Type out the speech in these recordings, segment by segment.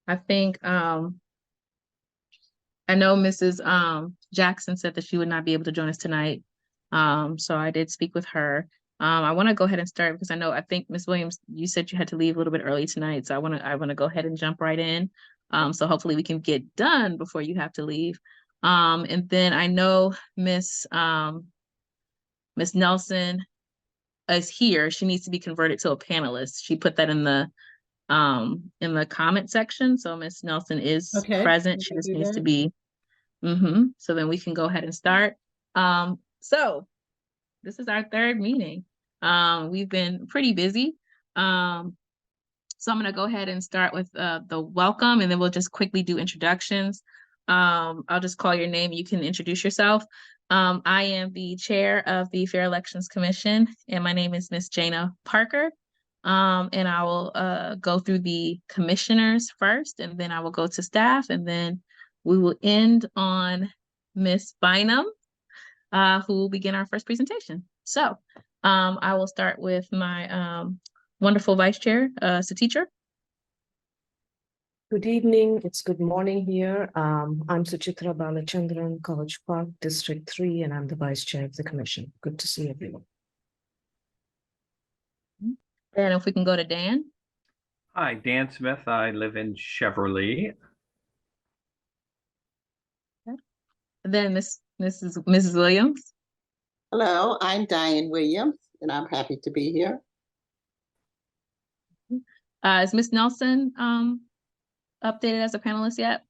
I think I know Mrs. Jackson said that she would not be able to join us tonight. So I did speak with her. I want to go ahead and start because I think Ms. Williams, you said you had to leave a little bit early tonight. So I want to go ahead and jump right in. So hopefully we can get done before you have to leave. And then I know Miss Nelson is here. She needs to be converted to a panelist. She put that in the comment section. So Miss Nelson is present. She just needs to be. So then we can go ahead and start. So this is our third meeting. We've been pretty busy. So I'm going to go ahead and start with the welcome, and then we'll just quickly do introductions. I'll just call your name. You can introduce yourself. I am the chair of the Fair Elections Commission, and my name is Miss Jana Parker. And I will go through the commissioners first, and then I will go to staff, and then we will end on Miss Bynum, who will begin our first presentation. So I will start with my wonderful vice chair, Suchitra. Good evening. It's good morning here. I'm Suchitra Balachandran, College Park, District 3, and I'm the vice chair of the commission. Good to see everyone. And if we can go to Dan. Hi, Dan Smith. I live in Cheverly. And then Mrs. Williams. Hello, I'm Diane Williams, and I'm happy to be here. Is Miss Nelson updated as a panelist yet?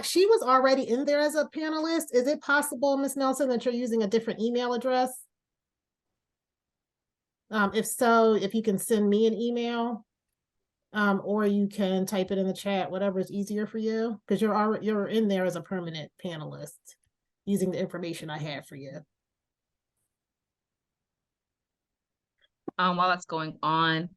She was already in there as a panelist. Is it possible, Miss Nelson, that you're using a different email address? If so, if you can send me an email, or you can type it in the chat, whatever is easier for you, because you're in there as a permanent panelist using the information I have for you. While that's going on,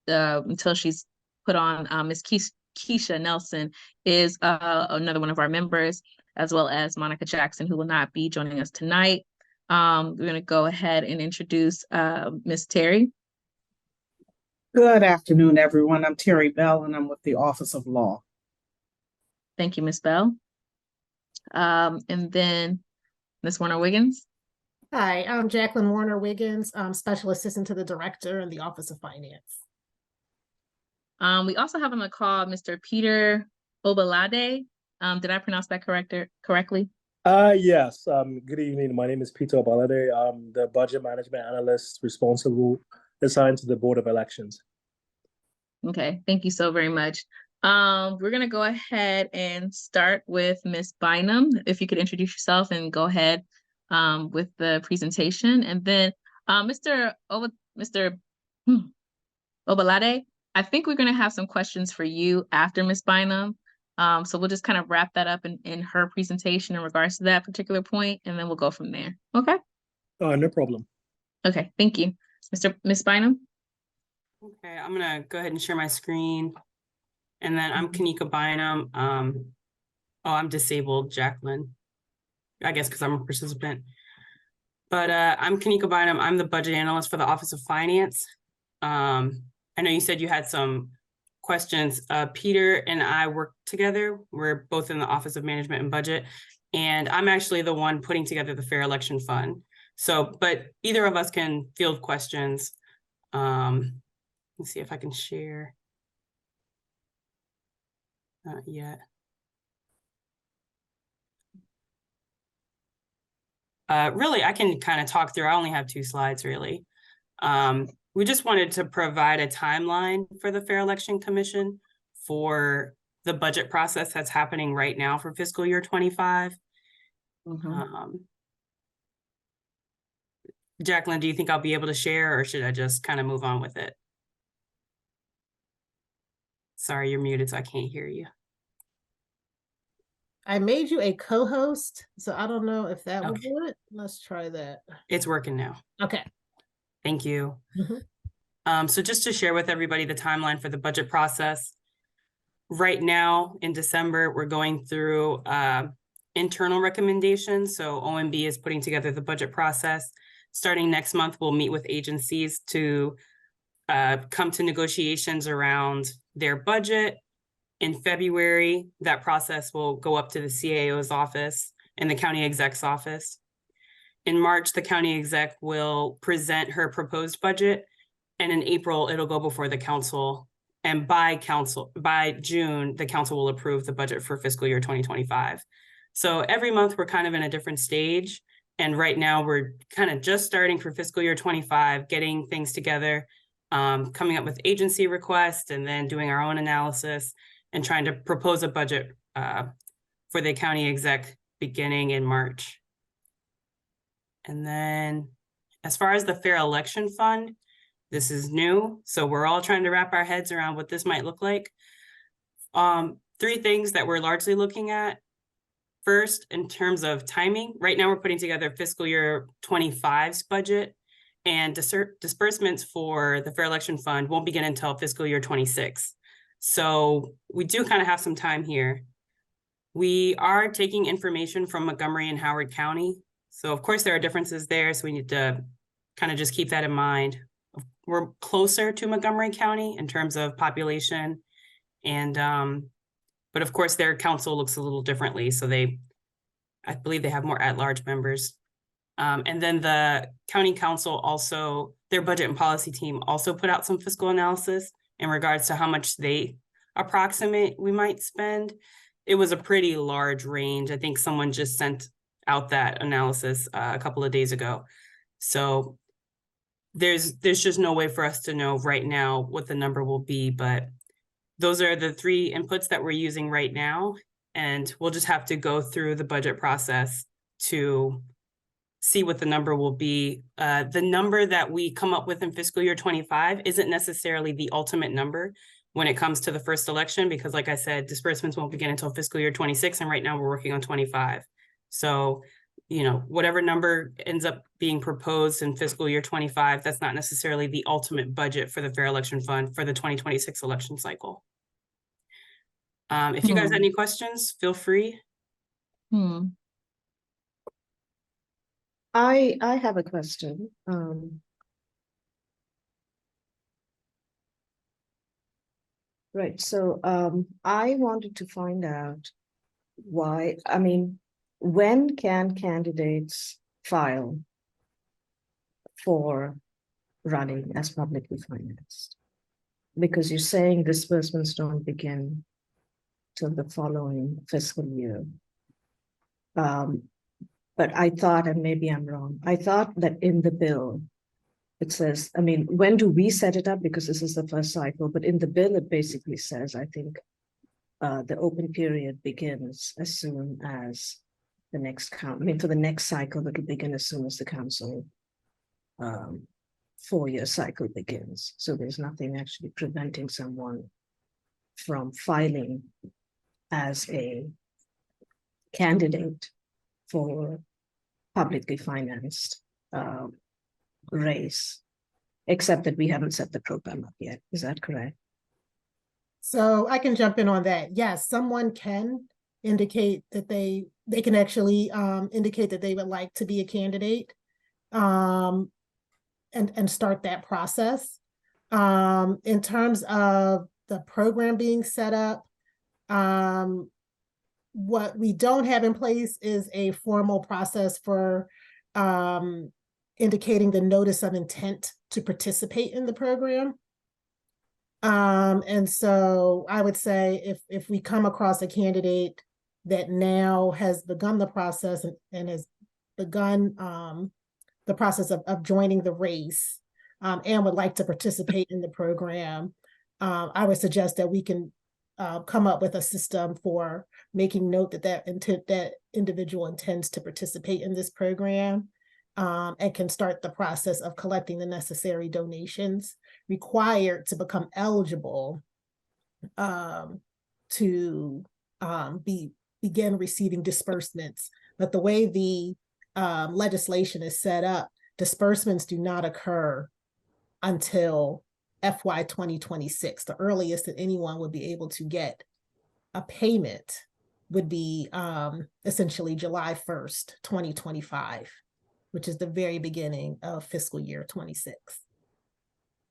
until she's put on, Miss Keisha Nelson is another one of our members, as well as Monica Jackson, who will not be joining us tonight. We're going to go ahead and introduce Miss Terry. Good afternoon, everyone. I'm Terry Bell, and I'm with the Office of Law. Thank you, Miss Bell. And then Miss Warner-Wiggins. Hi, I'm Jacqueline Warner-Wiggins, Special Assistant to the Director in the Office of Finance. We also have on the call Mr. Peter Obalade. Did I pronounce that correctly? Yes. Good evening. My name is Peter Obalade. I'm the budget management analyst responsible assigned to the Board of Elections. Okay, thank you so very much. We're going to go ahead and start with Miss Bynum. If you could introduce yourself and go ahead with the presentation. And then Mr. Obalade, I think we're going to have some questions for you after Miss Bynum. So we'll just kind of wrap that up in her presentation in regards to that particular point, and then we'll go from there. Okay? No problem. Okay, thank you. Miss Bynum? Okay, I'm gonna go ahead and share my screen. And then I'm Kanika Bynum. I'm disabled, Jacqueline. I guess because I'm a participant. But I'm Kanika Bynum. I'm the budget analyst for the Office of Finance. I know you said you had some questions. Peter and I work together. We're both in the Office of Management and Budget, and I'm actually the one putting together the Fair Election Fund. So, but either of us can field questions. Let's see if I can share. Not yet. Really, I can kind of talk through. I only have 2 slides, really. We just wanted to provide a timeline for the Fair Election Commission for the budget process that's happening right now for fiscal year 25. Jacqueline, do you think I'll be able to share, or should I just kind of move on with it? Sorry, you're muted, so I can't hear you. I made you a co-host, so I don't know if that will do it. Let's try that. It's working now. Okay. Thank you. So just to share with everybody the timeline for the budget process. Right now in December, we're going through internal recommendations. So OMB is putting together the budget process. Starting next month, we'll meet with agencies to come to negotiations around their budget. In February, that process will go up to the CAO's office and the county exec's office. In March, the county exec will present her proposed budget, and in April, it'll go before the council. And by June, the council will approve the budget for fiscal year 2025. So every month we're kind of in a different stage. And right now we're kind of just starting for fiscal year 25, getting things together, coming up with agency requests, and then doing our own analysis and trying to propose a budget for the county exec beginning in March. And then as far as the Fair Election Fund, this is new. So we're all trying to wrap our heads around what this might look like. 3 things that we're largely looking at. First, in terms of timing, right now we're putting together fiscal year 25's budget, and disbursements for the Fair Election Fund won't begin until fiscal year 26. So we do kind of have some time here. We are taking information from Montgomery and Howard County. So of course there are differences there, so we need to kind of just keep that in mind. We're closer to Montgomery County in terms of population, and but of course their council looks a little differently. So I believe they have more at-large members. And then the county council also, their budget and policy team also put out some fiscal analysis in regards to how much they approximate we might spend. It was a pretty large range. I think someone just sent out that analysis a couple of days ago. So there's just no way for us to know right now what the number will be, but those are the 3 inputs that we're using right now. And we'll just have to go through the budget process to see what the number will be. The number that we come up with in fiscal year 25 isn't necessarily the ultimate number when it comes to the first election, because like I said, disbursements won't begin until fiscal year 26. And right now we're working on 25. So, you know, whatever number ends up being proposed in fiscal year 25, that's not necessarily the ultimate budget for the Fair Election Fund for the 2026 election cycle. If you guys have any questions, feel free. I have a question. Right, so I wanted to find out why, when can candidates file for running as publicly financed? Because you're saying disbursements don't begin till the following fiscal year. But I thought, and maybe I'm wrong, I thought that in the bill, it says, when do we set it up? Because this is the first cycle, but in the bill, it basically says, I think, the open period begins as soon as the next count. For the next cycle, it'll begin as soon as the council 4-year cycle begins. So there's nothing actually preventing someone from filing as a candidate for publicly financed race, except that we haven't set the program up yet. Is that correct? So I can jump in on that. Yes, someone can indicate that they can actually indicate that they would like to be a candidate and start that process. In terms of the program being set up, what we don't have in place is a formal process for indicating the notice of intent to participate in the program. And so I would say if we come across a candidate that now has begun the process and has begun the process of joining the race and would like to participate in the program, I would suggest that we can come up with a system for making note that individual intends to participate in this program, and can start the process of collecting the necessary donations required to become eligible to begin receiving disbursements. But the way the legislation is set up, disbursements do not occur until FY 2026. The earliest that anyone would be able to get a payment would be essentially July 1st, 2025, which is the very beginning of fiscal year 26.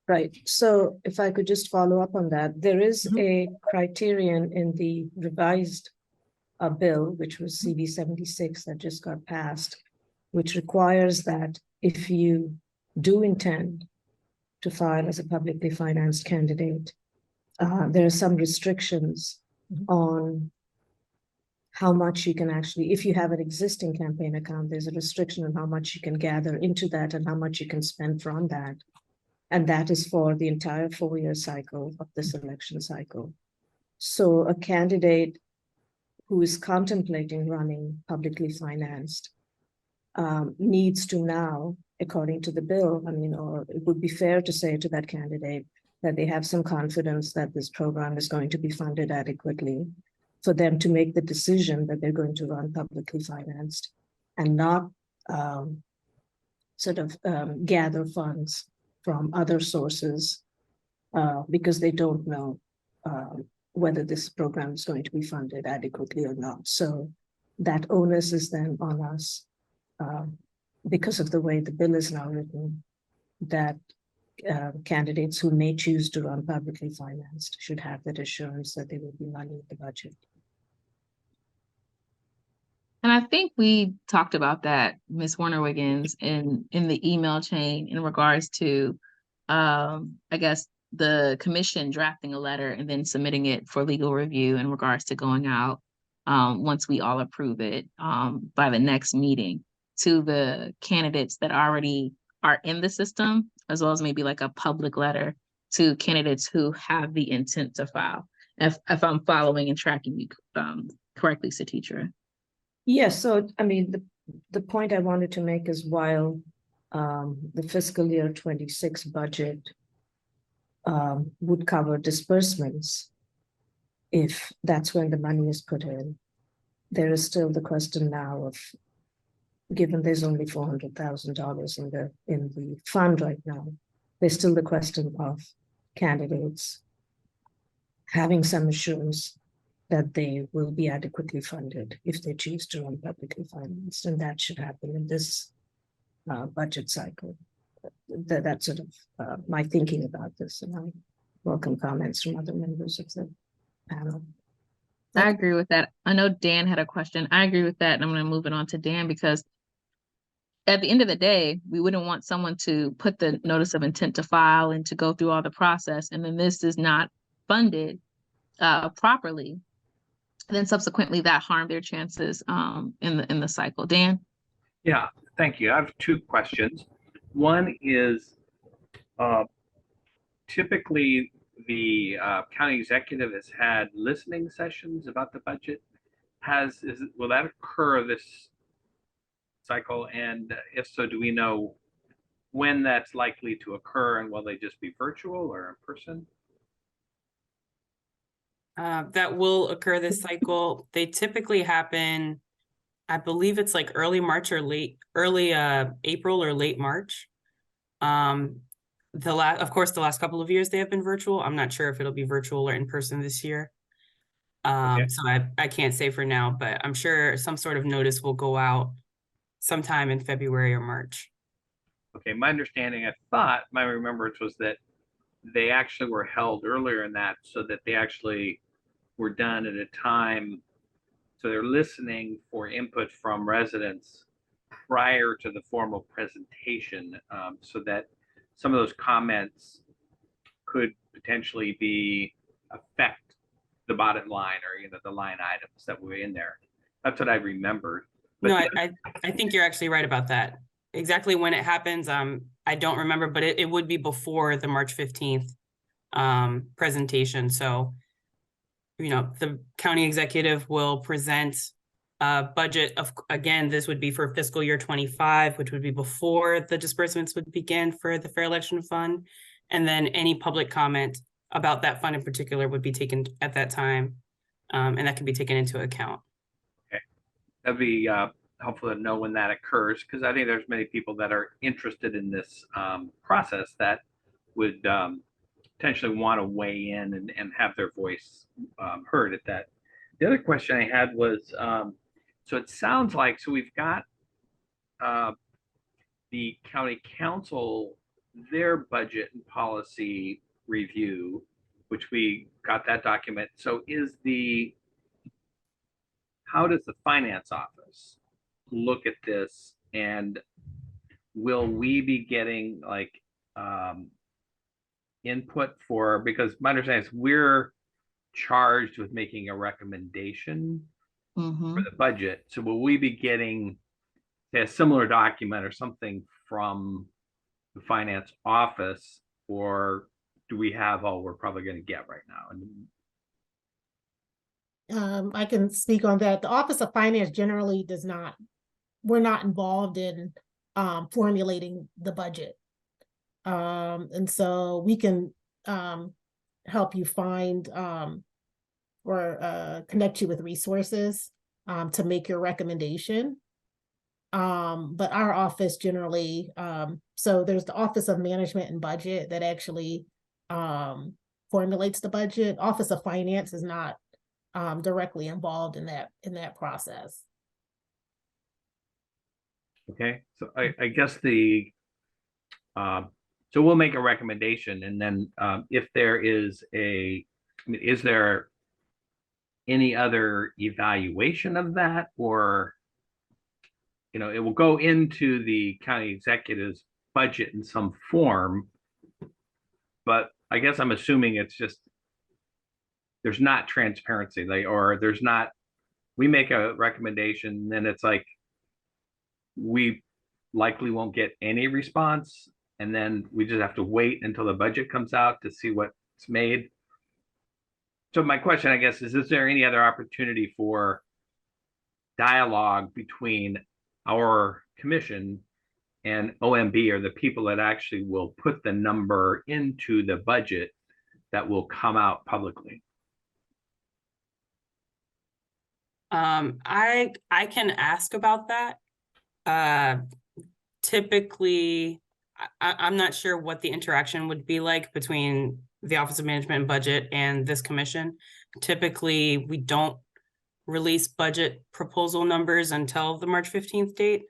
Right. So if I could just follow up on that, there is a criterion in the revised bill, which was CB 76 that just got passed, which requires that if you do intend to file as a publicly financed candidate, there are some restrictions on how much you can actually, if you have an existing campaign account, there's a restriction on how much you can gather into that and how much you can spend from that. And that is for the entire 4-year cycle of this election cycle. So a candidate who is contemplating running publicly financed needs to now, according to the bill, I mean, or it would be fair to say to that candidate that they have some confidence that this program is going to be funded adequately for them to make the decision that they're going to run publicly financed and not gather funds from other sources because they don't know whether this program is going to be funded adequately or not. So that onus is then on us because of the way the bill is now written, that candidates who may choose to run publicly financed should have that assurance that there will be money in the budget. And I think we talked about that, Ms. Warner-Wiggins, in the email chain in regards to, I guess, the commission drafting a letter and then submitting it for legal review in regards to going out once we all approve it by the next meeting to the candidates that already are in the system, as well as maybe like a public letter to candidates who have the intent to file. If I'm following and tracking you correctly, Satitra. Yes, so I mean, the point I wanted to make is while the fiscal year 26 budget would cover disbursements, if that's when the money is put in, there is still the question now of, given there's only $400,000 in the fund right now, there's still the question of candidates having some assurance that they will be adequately funded if they choose to run publicly financed, and that should happen in this budget cycle. That's sort of my thinking about this, and I welcome comments from other members of the panel. I agree with that. I know Dan had a question. I agree with that, and I'm going to move it on to Dan because at the end of the day, we wouldn't want someone to put the notice of intent to file and to go through all the process, and then this is not funded properly. Then subsequently that harmed their chances in the cycle. Dan? Yeah, thank you. I have two questions. One is typically the county executive has had listening sessions about the budget. Will that occur this cycle? And if so, do we know when that's likely to occur, and will they just be virtual or in person? That will occur this cycle. They typically happen, I believe it's like early March or early April or late March. Of course, the last couple of years they have been virtual. I'm not sure if it'll be virtual or in person this year. Okay. So I can't say for now, but I'm sure some sort of notice will go out sometime in February or March. Okay, my understanding, my remembrance was that they actually were held earlier in that, so that they actually were done at a time. So they're listening for input from residents prior to the formal presentation, so that some of those comments could potentially affect the bottom line, or the line items that were in there. That's what I remembered. But no, I think you're actually right about that. Exactly when it happens, I don't remember, but it would be before the March 15th presentation. So, the county executive will present a budget of, again, this would be for fiscal year 25, which would be before the disbursements would begin for the Fair Election Fund. And then any public comment about that fund in particular would be taken at that time. And that can be taken into account. Okay, that'd be helpful to know when that occurs, because I think there's many people that are interested in this process that would potentially want to weigh in and have their voice heard at that. The other question I had was, so it sounds like, so we've got the county council their budget and policy review, which we got that document. So how does the finance office look at this, and will we be getting like input because my understanding is we're charged with making a recommendation for the budget. So will we be getting a similar document or something from the finance office, or do we have all we're probably going to get right now? I can speak on that. The Office of Finance generally we're not involved in formulating the budget. And so we can help you find or connect you with resources to make your recommendation. But our office generally, so there's the Office of Management and Budget that actually formulates the budget. Office of Finance is not directly involved in that process. Okay, so I guess so we'll make a recommendation, and then if there is is there any other evaluation of that, or it will go into the county executive's budget in some form, but I guess I'm assuming it's just there's not transparency, or there's not. We make a recommendation, then it's like we likely won't get any response, and then we just have to wait until the budget comes out to see what's made. So my question, I guess, is there any other opportunity for dialogue between our commission and OMB, or the people that actually will put the number into the budget that will come out publicly? I can ask about that. Typically, I'm not sure what the interaction would be like between the Office of Management and Budget and this commission. Typically, we don't release budget proposal numbers until the March 15th date.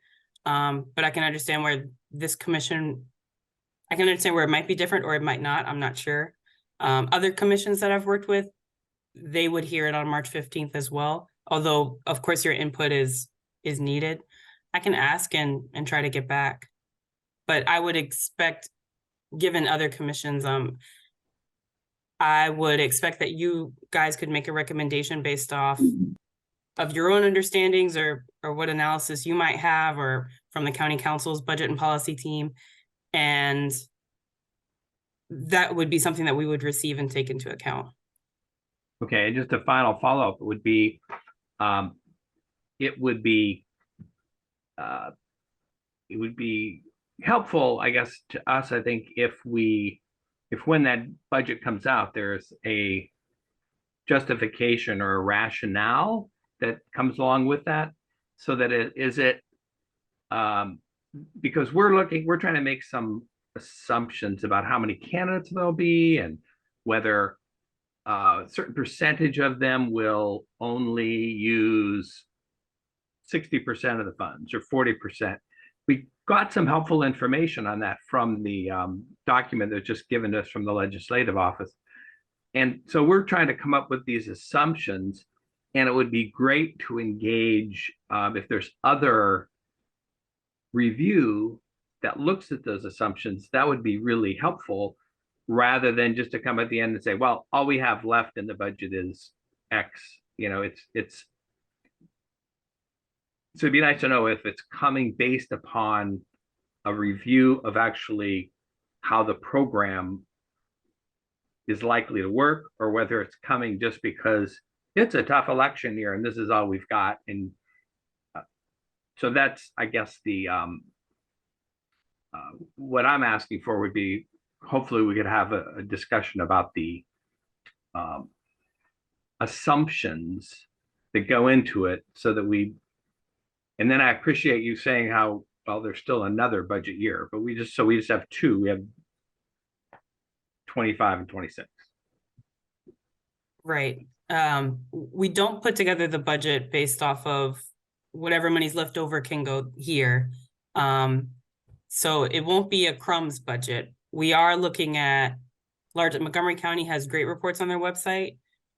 But I can understand where this commission, I can understand where it might be different or it might not. I'm not sure. Other commissions that I've worked with, they would hear it on March 15th as well. Although, of course, your input is needed. I can ask and try to get back. But I would expect, given other commissions, I would expect that you guys could make a recommendation based off of your own understandings or what analysis you might have, or from the county council's budget and policy team. And that would be something that we would receive and take into account. Okay, and just a final follow-up would be, it would be helpful, I guess, to us, I think, if when that budget comes out, there's a justification or a rationale that comes along with that, so that because we're trying to make some assumptions about how many candidates there'll be, and whether a certain percentage of them will only use 60% of the funds or 40%. We got some helpful information on that from the document that's just given to us from the legislative office. And so we're trying to come up with these assumptions, and it would be great to engage if there's other review that looks at those assumptions. That would be really helpful, rather than just to come at the end and say, well, all we have left in the budget is X. So it'd be nice to know if it's coming based upon a review of actually how the program is likely to work, or whether it's coming just because it's a tough election year and this is all we've got. And so that's, I guess, the what I'm asking for would be, hopefully we could have a discussion about the assumptions that go into it, so that and then I appreciate you saying how, well, there's still another budget year, but we just have two. We have 25 and 26. Right. We don't put together the budget based off of whatever money's left over can go here. So it won't be a crumbs budget. We are looking at Montgomery County has great reports on their website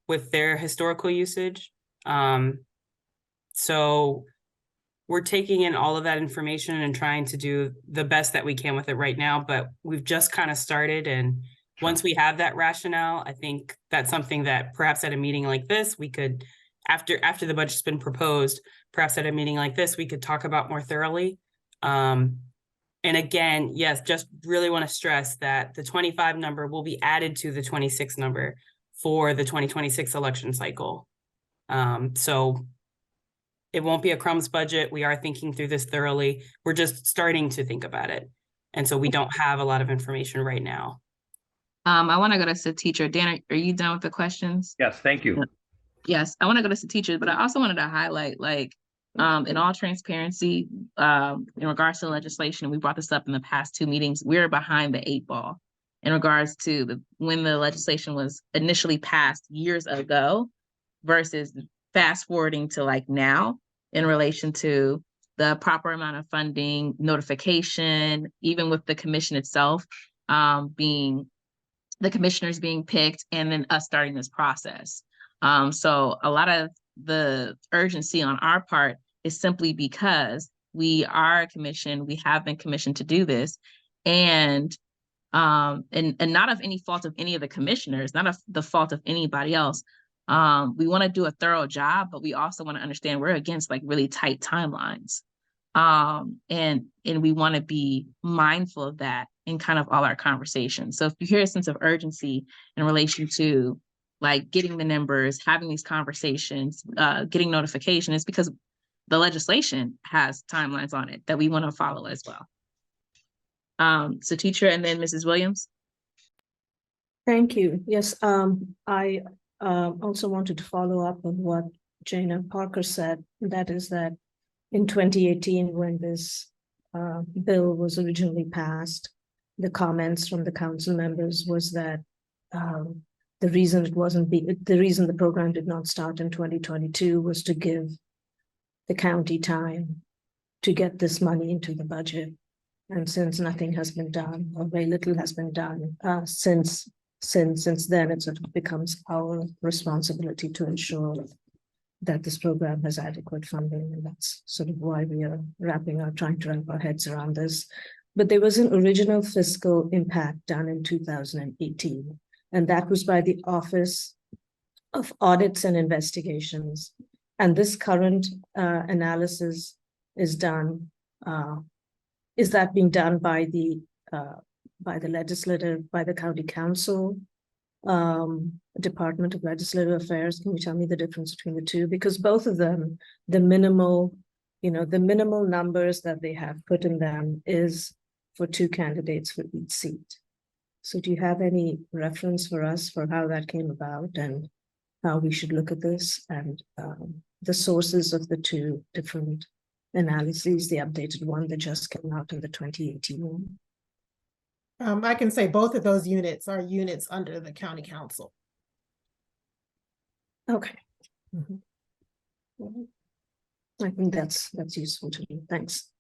with their historical usage. So we're taking in all of that information and trying to do the best that we can with it right now, but we've just kind of started. And once we have that rationale, I think that's something that perhaps at a meeting like this, we could, after the budget's been proposed, perhaps at a meeting like this, we could talk about more thoroughly. And again, yes, just really want to stress that the 25 number will be added to the 26 number for the 2026 election cycle. So it won't be a crumbs budget. We are thinking through this thoroughly. We're just starting to think about it. And so we don't have a lot of information right now. I want to go to teacher. Dan, are you done with the questions? Yes, thank you. Yes, I want to go to teachers, but I also wanted to highlight, like, in all transparency, in regards to legislation, we brought this up in the past 2 meetings, we're behind the 8 ball in regards to when the legislation was initially passed years ago versus fast forwarding to like now in relation to the proper amount of funding, notification, even with the commission itself, being the commissioners being picked and then us starting this process. So a lot of the urgency on our part is simply because we are a commission, we have been commissioned to do this, and not of any fault of any of the commissioners, not of the fault of anybody else. We want to do a thorough job, but we also want to understand we're against like really tight timelines. And we want to be mindful of that in kind of all our conversations. So if you hear a sense of urgency in relation to like getting the numbers, having these conversations, getting notification, it's because the legislation has timelines on it that we want to follow as well. So teacher and then Mrs. Williams. Thank you. Yes, I also wanted to follow up on what Jana Parker said. That is that in 2018, when this bill was originally passed, the comments from the council members was that the reason the program did not start in 2022 was to give the county time to get this money into the budget. And since nothing has been done, or very little has been done since then, it sort of becomes our responsibility to ensure that this program has adequate funding. And that's sort of why we are trying to wrap our heads around this. But there was an original fiscal impact done in 2018, and that was by the Office of Audits and Investigations. And this current analysis is done. Is that being done by the legislative, by the county council, Department of Legislative Affairs? Can you tell me the difference between the two? Because both of them, the minimal numbers that they have put in them is for 2 candidates for each seat. So do you have any reference for us for how that came about and how we should look at this and the sources of the 2 different analyses, the updated one that just came out in the 2018 one? I can say both of those units are units under the county council. Okay. Mm-hmm. I think that's useful to me. Thanks.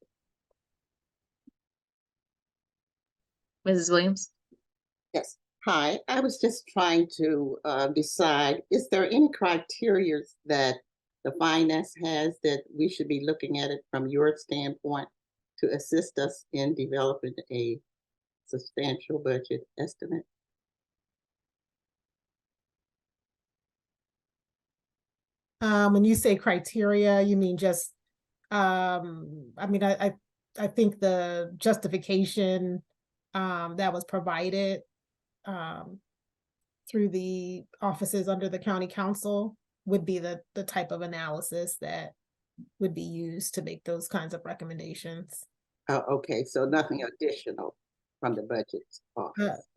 Mrs. Williams. Yes. Hi, I was just trying to decide, is there any criteria that the finance has that we should be looking at it from your standpoint to assist us in developing a substantial budget estimate? When you say criteria, you mean just, I mean, I think the justification that was provided through the offices under the county council would be the type of analysis that would be used to make those kinds of recommendations. Oh, okay, so nothing additional from the budget office.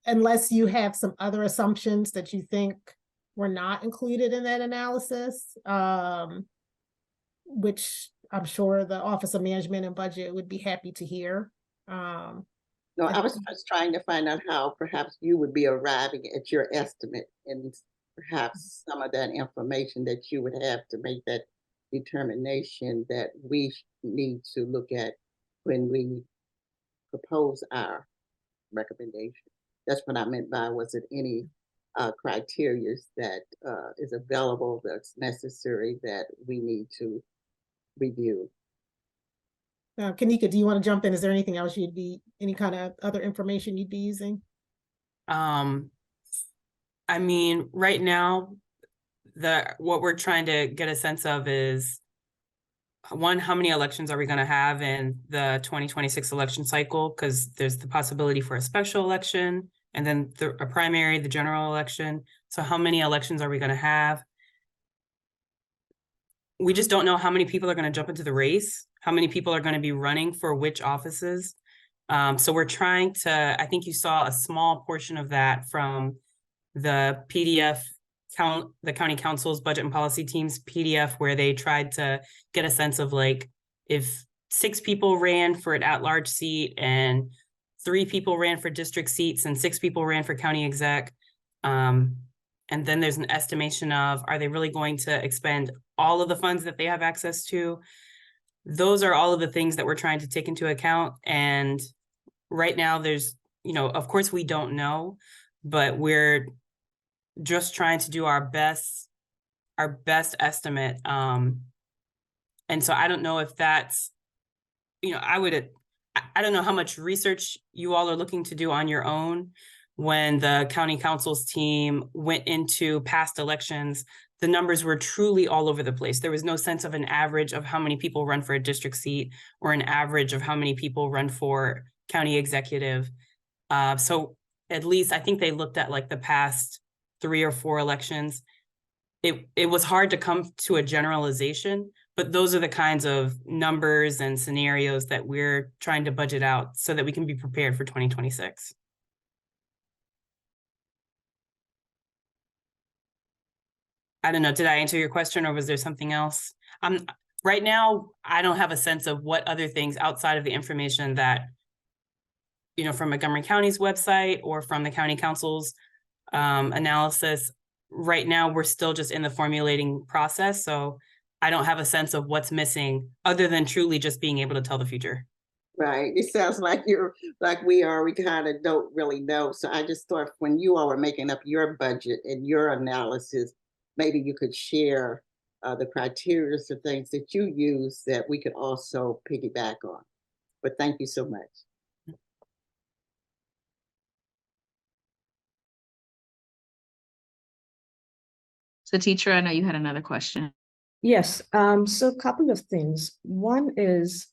Unless you have some other assumptions that you think were not included in that analysis, which I'm sure the Office of Management and Budget would be happy to hear. No, I was just trying to find out how perhaps you would be arriving at your estimate and perhaps some of that information that you would have to make that determination that we need to look at when we propose our recommendation. That's what I meant by, was it any criteria that is available, that's necessary, that we need to review? Kanika, do you want to jump in? Is there anything else any kind of other information you'd be using? I mean, right now, what we're trying to get a sense of is, one, how many elections are we going to have in the 2026 election cycle? Because there's the possibility for a special election and then a primary, the general election. So how many elections are we going to have? We just don't know how many people are going to jump into the race, how many people are going to be running for which offices. So we're trying to, I think you saw a small portion of that from the PDF, the county council's budget and policy team's PDF, where they tried to get a sense of, like, if 6 people ran for an at-large seat and 3 people ran for district seats and 6 people ran for county exec. And then there's an estimation of, are they really going to expend all of the funds that they have access to? Those are all of the things that we're trying to take into account. And right now there's, of course we don't know, but we're just trying to do our best estimate. And so I don't know if that's, I don't know how much research you all are looking to do on your own. When the county council's team went into past elections, the numbers were truly all over the place. There was no sense of an average of how many people run for a district seat or an average of how many people run for county executive. So at least I think they looked at, like, the past 3 or 4 elections. It was hard to come to a generalization, but those are the kinds of numbers and scenarios that we're trying to budget out so that we can be prepared for 2026. I don't know, did I answer your question, or was there something else? Right now, I don't have a sense of what other things outside of the information that, from Montgomery County's website or from the county council's analysis. Right now, we're still just in the formulating process. So I don't have a sense of what's missing other than truly just being able to tell the future. Right. It sounds like we kind of don't really know. So I just thought, when you all were making up your budget and your analysis, maybe you could share the criteria or things that you use that we could also piggyback on. But thank you so much. So, teacher, I know you had another question. Yes. So a couple of things. One is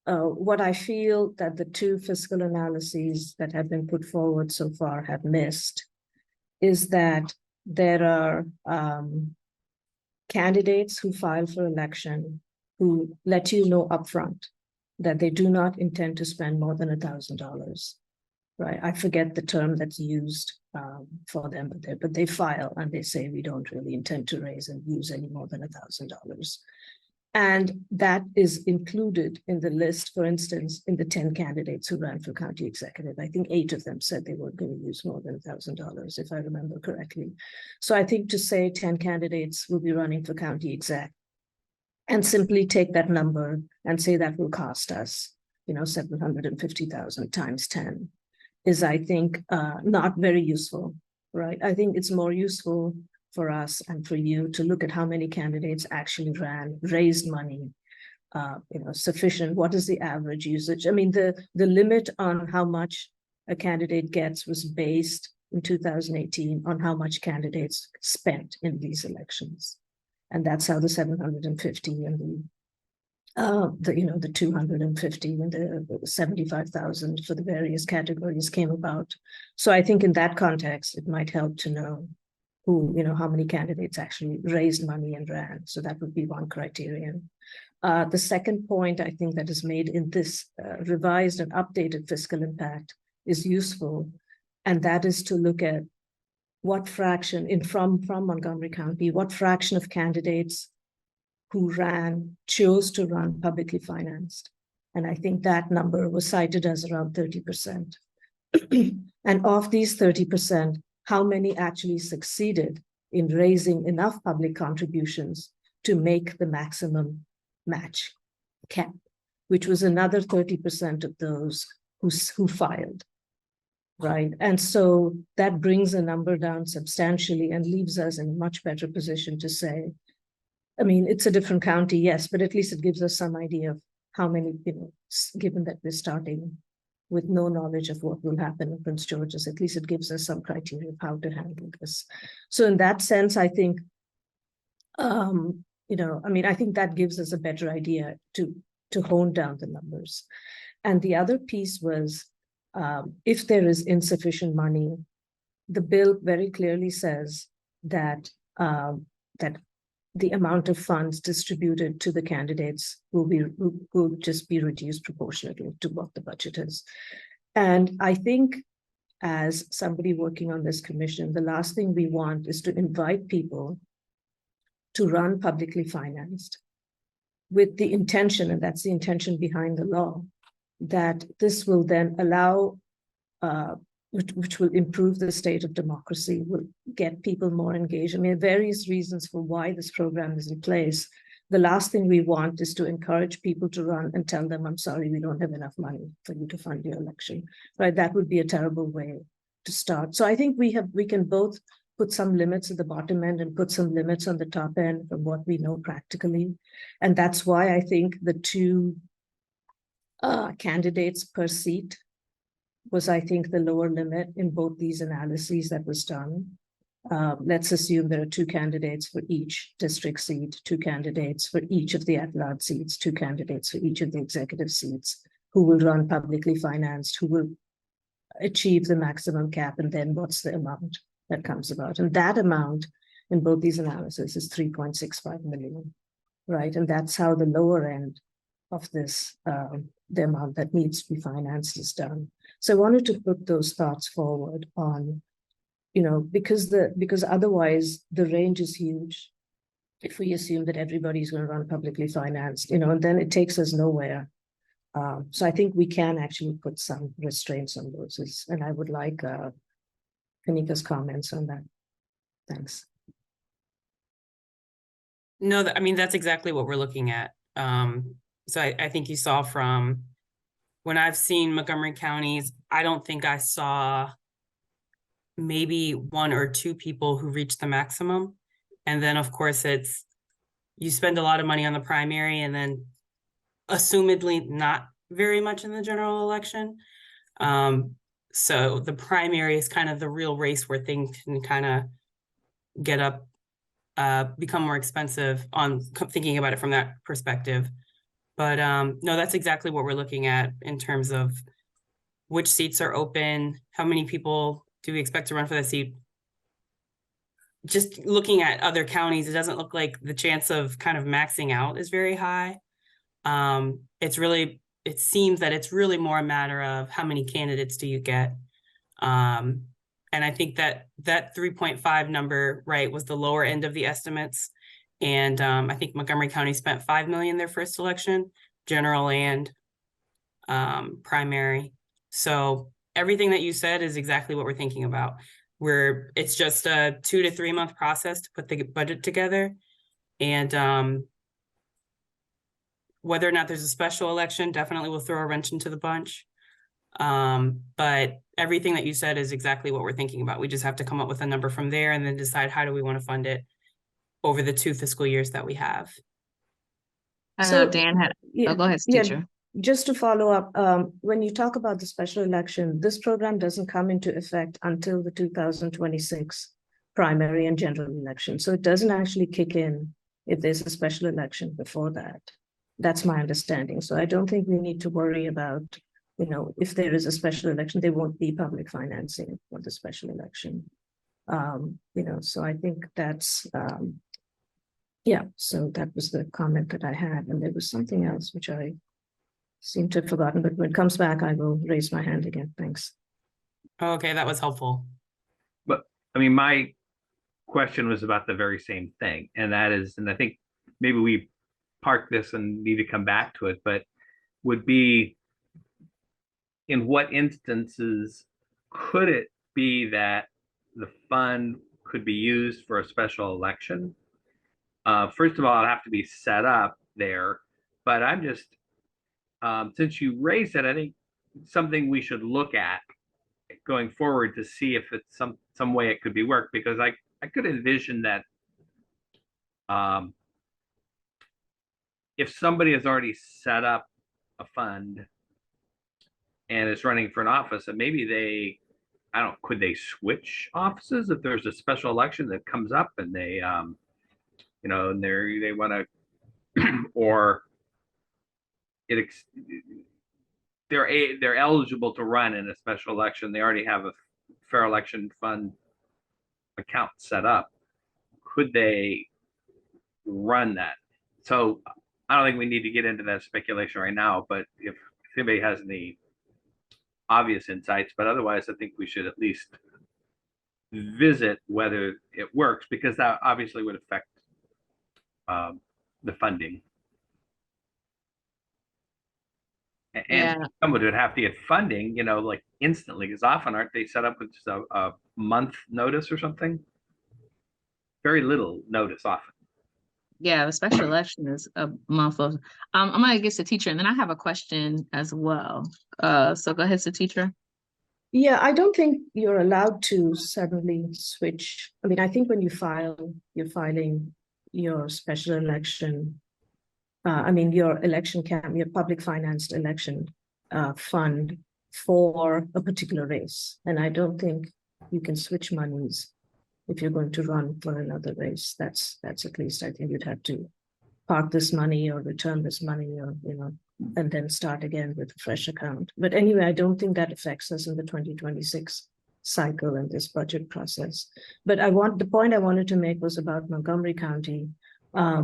what I feel that the 2 fiscal analyses that have been put forward so far have missed is that there are candidates who file for election who let you know upfront that they do not intend to spend more than $1,000. Right? I forget the term that's used for them, but they file and they say, we don't really intend to raise and use any more than $1,000. And that is included in the list, for instance, in the 10 candidates who ran for county executive. I think 8 of them said they weren't going to use more than $1,000, if I remember correctly. So I think to say 10 candidates will be running for county exec and simply take that number and say that will cost us, $750,000 times 10 is, I think, not very useful, right? I think it's more useful for us and for you to look at how many candidates actually raised money, sufficient. What is the average usage? I mean, the limit on how much a candidate gets was based in 2018 on how much candidates spent in these elections. And that's how the 750 and the 250 and the 75,000 for the various categories came about. So I think in that context, it might help to know how many candidates actually raised money and ran. So that would be one criterion. The second point I think that is made in this revised and updated fiscal impact is useful. And that is to look at what fraction from Montgomery County, what fraction of candidates who chose to run publicly financed. And I think that number was cited as around 30%. And of these 30%, how many actually succeeded in raising enough public contributions to make the maximum match cap? which was another 30% of those who filed. Right. And so that brings the number down substantially and leaves us in a much better position to say, I mean, it's a different county, yes, but at least it gives us some idea of how many, given that we're starting with no knowledge of what will happen in Prince George's, at least it gives us some criteria of how to handle this. So in that sense, I think, I mean, I think that gives us a better idea to hone down the numbers. And the other piece was, if there is insufficient money, the bill very clearly says that that the amount of funds distributed to the candidates will just be reduced proportionately to what the budget is. And I think, as somebody working on this commission, the last thing we want is to invite people to run publicly financed with the intention, and that's the intention behind the law, that this will then allow, which will improve the state of democracy, will get people more engaged. I mean, various reasons for why this program is in place. The last thing we want is to encourage people to run and tell them, I'm sorry, we don't have enough money for you to fund your election, right? That would be a terrible way to start. So I think we can both put some limits at the bottom end and put some limits on the top end from what we know practically. And that's why I think the 2 candidates per seat was, I think, the lower limit in both these analyses that was done. Let's assume there are 2 candidates for each district seat, 2 candidates for each of the at-large seats, 2 candidates for each of the executive seats, who will run publicly financed, who will achieve the maximum cap, and then what's the amount that comes about. And that amount in both these analyses is 3.65 million, right? And that's how the lower end of this, the amount that needs to be financed is done. So I wanted to put those thoughts forward on, because otherwise the range is huge. If we assume that everybody's going to run publicly financed, and then it takes us nowhere. So I think we can actually put some restraints on those. And I would like Kanika's comments on that. Thanks. No, I mean, that's exactly what we're looking at. So I think you saw from when I've seen Montgomery counties, I don't think I saw maybe 1 or 2 people who reached the maximum. And then, of course, you spend a lot of money on the primary and then assumedly not very much in the general election. So the primary is kind of the real race where things can kind of get up, become more expensive on thinking about it from that perspective. But no, that's exactly what we're looking at in terms of which seats are open, how many people do we expect to run for that seat. Just looking at other counties, it doesn't look like the chance of kind of maxing out is very high. It seems that it's really more a matter of how many candidates do you get. And I think that 3.5 number, right, was the lower end of the estimates. And I think Montgomery County spent $5 million their first election, general and primary. So everything that you said is exactly what we're thinking about. It's just a 2 to 3 month process to put the budget together. And whether or not there's a special election, definitely will throw a wrench into the bunch. But everything that you said is exactly what we're thinking about. We just have to come up with a number from there and then decide how do we want to fund it over the 2 fiscal years that we have. I know Dan had, go ahead, teacher. Just to follow up, when you talk about the special election, this program doesn't come into effect until the 2026 primary and general election. So it doesn't actually kick in if there's a special election before that. That's my understanding. So I don't think we need to worry about, if there is a special election, there won't be public financing for the special election. So I think that's, so that was the comment that I had. And there was something else which I seem to have forgotten, but when it comes back, I will raise my hand again. Thanks. Okay, that was helpful. But I mean, my question was about the very same thing. And that is, and I think maybe we park this and need to come back to it, but would be, in what instances could it be that the fund could be used for a special election? First of all, it'd have to be set up there, but I'm just since you raised it, I think something we should look at going forward to see if it's some way it could be worked, because I could envision that if somebody has already set up a fund and is running for an office, and maybe they, I don't, could they switch offices if there's a special election that comes up and they, you know, and they want to, or they're eligible to run in a special election. They already have a fair election fund account set up. Could they run that? So I don't think we need to get into that speculation right now, but if anybody has any obvious insights, but otherwise I think we should at least visit whether it works, because that obviously would affect the funding. And someone would have to get funding, you know, like instantly, because often aren't they set up with just a month notice or something? Very little notice often. Yeah, the special election is a month of. I'm gonna get to teacher, and then I have a question as well. So go ahead, teacher. Yeah, I don't think you're allowed to suddenly switch. I mean, I think when you file, you're filing your special election. I mean, your election camp, your public financed election fund for a particular race. And I don't think you can switch monies if you're going to run for another race. That's at least, I think you'd have to park this money or return this money, or, you know, and then start again with a fresh account. But anyway, I don't think that affects us in the 2026 cycle and this budget process. But the point I wanted to make was about Montgomery County. I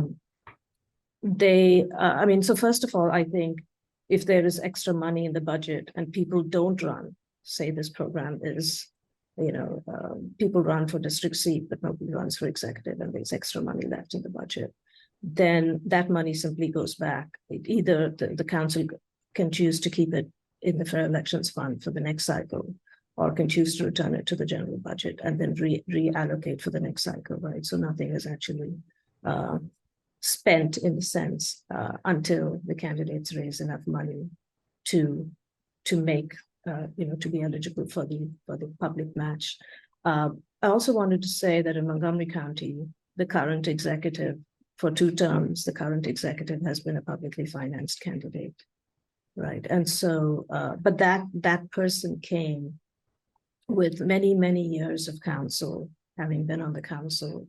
mean, so first of all, I think if there is extra money in the budget and people don't run, say this program is, you know, people run for district seat, but nobody runs for executive, and there's extra money left in the budget, then that money simply goes back. Either the council can choose to keep it in the Fair Elections Fund for the next cycle, or can choose to return it to the general budget and then reallocate for the next cycle, right? So nothing is actually spent in the sense until the candidates raise enough money to make you know, to be eligible for the public match. I also wanted to say that in Montgomery County, the current executive for 2 terms, the current executive has been a publicly financed candidate, right? And so, but that person came with many years of council, having been on the council,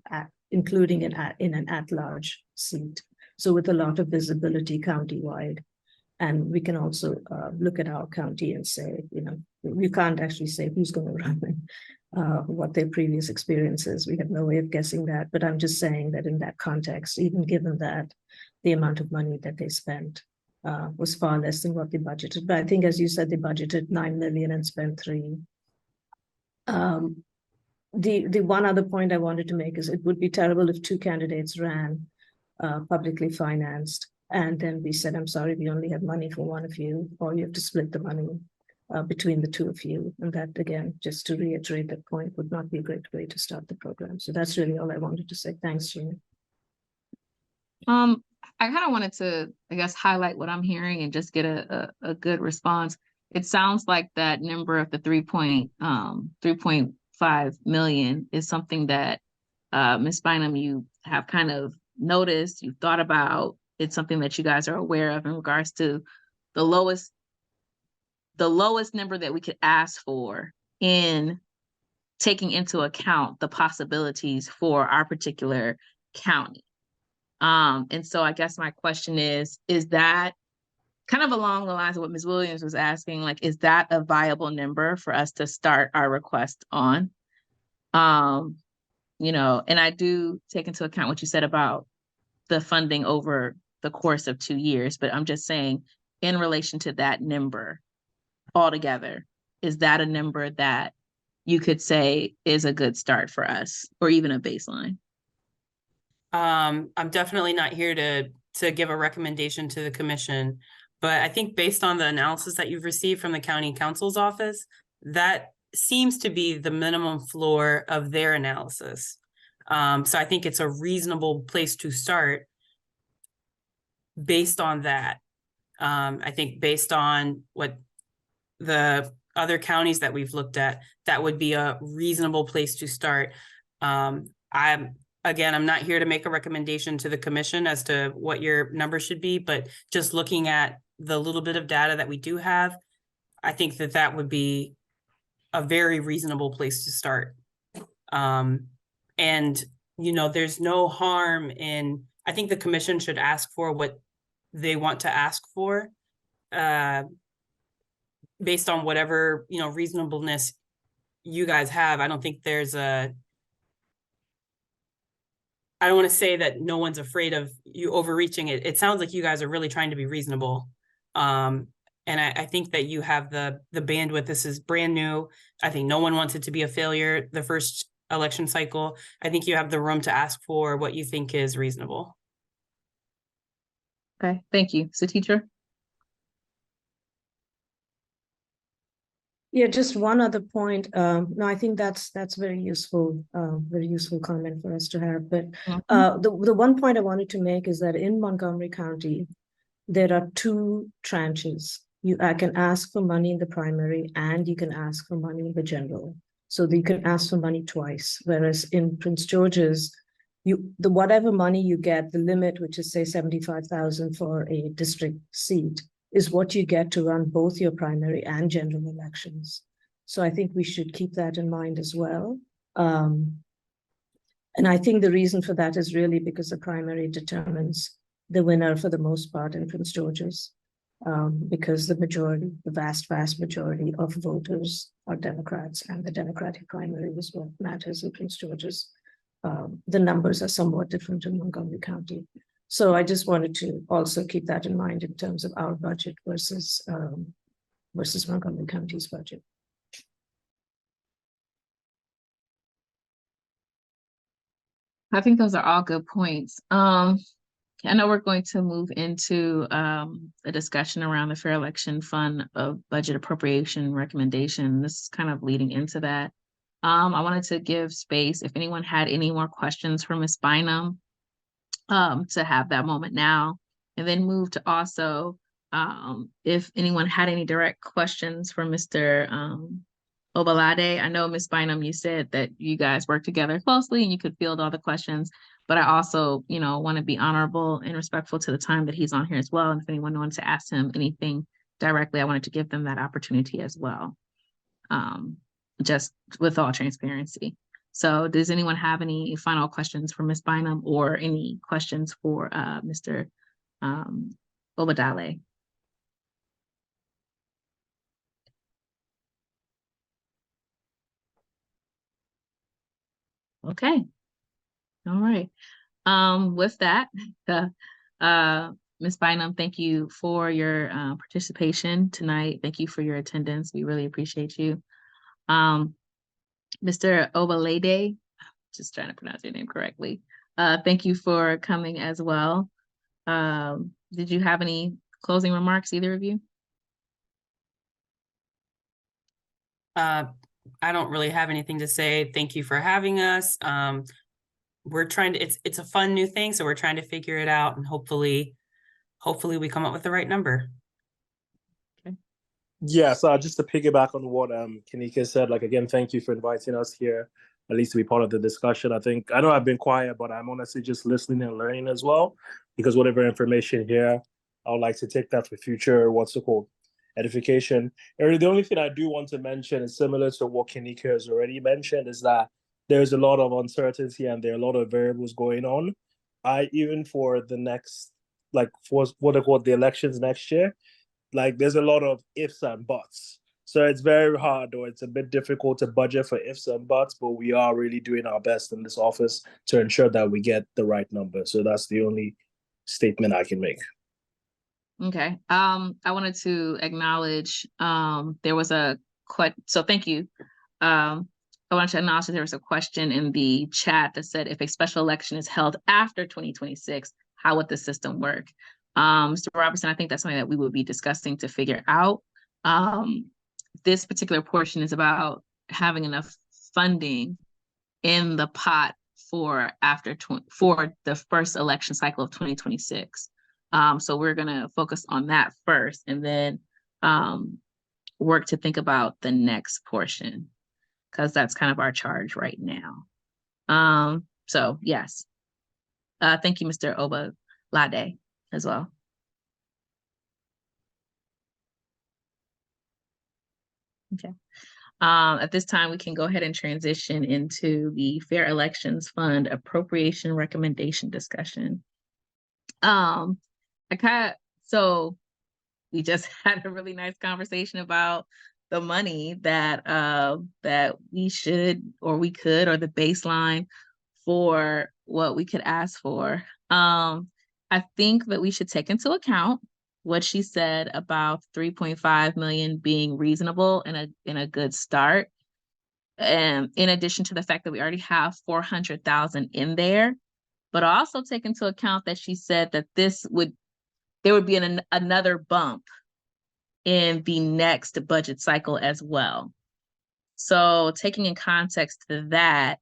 including in an at-large seat. So with a lot of visibility countywide. And we can also look at our county and say, you know, we can't actually say who's going to run and what their previous experience is. We have no way of guessing that. But I'm just saying that in that context, even given that the amount of money that they spent was far less than what they budgeted. But I think, as you said, they budgeted 9 million and spent 3. The one other point I wanted to make is it would be terrible if 2 candidates ran publicly financed, and then we said, I'm sorry, we only have money for one of you, or you have to split the money between the 2 of you. And that, again, just to reiterate that point, would not be a great way to start the program. So that's really all I wanted to say. Thanks, Jeannie. I kind of wanted to, I guess, highlight what I'm hearing and just get a good response. It sounds like that number of the 3.5 million is something that Ms. Bynum, you have kind of noticed, you've thought about. It's something that you guys are aware of in regards to the lowest number that we could ask for in taking into account the possibilities for our particular county. And so I guess my question is that kind of along the lines of what Ms. Williams was asking, like, is that a viable number for us to start our request on? You know, and I do take into account what you said about the funding over the course of 2 years, but I'm just saying in relation to that number altogether, is that a number that you could say is a good start for us, or even a baseline? I'm definitely not here to give a recommendation to the commission, but I think based on the analysis that you've received from the county counsel's office, that seems to be the minimum floor of their analysis. So I think it's a reasonable place to start based on that. I think based on what the other counties that we've looked at, that would be a reasonable place to start. I'm not here to make a recommendation to the commission as to what your number should be, but just looking at the little bit of data that we do have, I think that that would be a very reasonable place to start. And, you know, there's no harm in, I think the commission should ask for what they want to ask for, based on whatever, you know, reasonableness you guys have. I don't think there's I don't want to say that no one's afraid of you overreaching it. It sounds like you guys are really trying to be reasonable. And I think that you have the bandwidth. This is brand new. I think no one wants it to be a failure the first election cycle. I think you have the room to ask for what you think is reasonable. Okay, thank you. So teacher? Yeah, just one other point. No, I think that's very useful comment for us to have. But the one point I wanted to make is that in Montgomery County, there are two tranches. I can ask for money in the primary and you can ask for money in the general. So you can ask for money twice. Whereas in Prince George's, whatever money you get, the limit, which is say 75,000 for a district seat, is what you get to run both your primary and general elections. So I think we should keep that in mind as well. And I think the reason for that is really because the primary determines the winner for the most part in Prince George's, because the vast majority of voters are Democrats, and the Democratic primary is what matters in Prince George's. The numbers are somewhat different in Montgomery County. So I just wanted to also keep that in mind in terms of our budget versus Montgomery County's budget. I think those are all good points. I know we're going to move into a discussion around the Fair Election Fund of budget appropriation recommendation. This is kind of leading into that. I wanted to give space if anyone had any more questions for Ms. Bynum, to have that moment now, and then move to also if anyone had any direct questions for Mr. Obalade. I know, Ms. Bynum, you said that you guys work together closely and you could field all the questions, but I also, you know, want to be honorable and respectful to the time that he's on here as well. And if anyone wanted to ask him anything directly, I wanted to give them that opportunity as well, just with all transparency. So does anyone have any final questions for Ms. Bynum or any questions for Mr. Obadale? Okay. All right. With that, Ms. Bynum, thank you for your participation tonight. Thank you for your attendance. We really appreciate you. Mr. Obalade, just trying to pronounce your name correctly. Thank you for coming as well. Did you have any closing remarks, either of you? I don't really have anything to say. Thank you for having us. We're trying to, it's a fun new thing, so we're trying to figure it out, and hopefully we come up with the right number. Okay. Yeah, so just to piggyback on what Kanika said, like, again, thank you for inviting us here, at least to be part of the discussion. I know I've been quiet, but I'm honestly just listening and learning as well, because whatever information here, I would like to take that for future, edification. And the only thing I do want to mention is similar to what Kanika has already mentioned, is that there's a lot of uncertainty and there are a lot of variables going on. Even for the next, like, for what they call the elections next year, like, there's a lot of ifs and buts. So it's very hard, or it's a bit difficult to budget for ifs and buts, but we are really doing our best in this office to ensure that we get the right number. So that's the only statement I can make. Okay. I wanted to acknowledge there was so thank you. I wanted to acknowledge that there was a question in the chat that said, if a special election is held after 2026, how would the system work? Mr. Robertson, I think that's something that we will be discussing to figure out. This particular portion is about having enough funding in the pot for the first election cycle of 2026. So we're gonna focus on that first and then work to think about the next portion, because that's kind of our charge right now. So yes. Thank you, Mr. Obalade, as well. Okay. At this time, we can go ahead and transition into the Fair Elections Fund appropriation recommendation discussion. So we just had a really nice conversation about the money that that we should or we could, or the baseline for what we could ask for. I think that we should take into account what she said about 3.5 million being reasonable and a good start. And in addition to the fact that we already have 400,000 in there, but also take into account that she said that there would be another bump in the next budget cycle as well. So taking in context to that,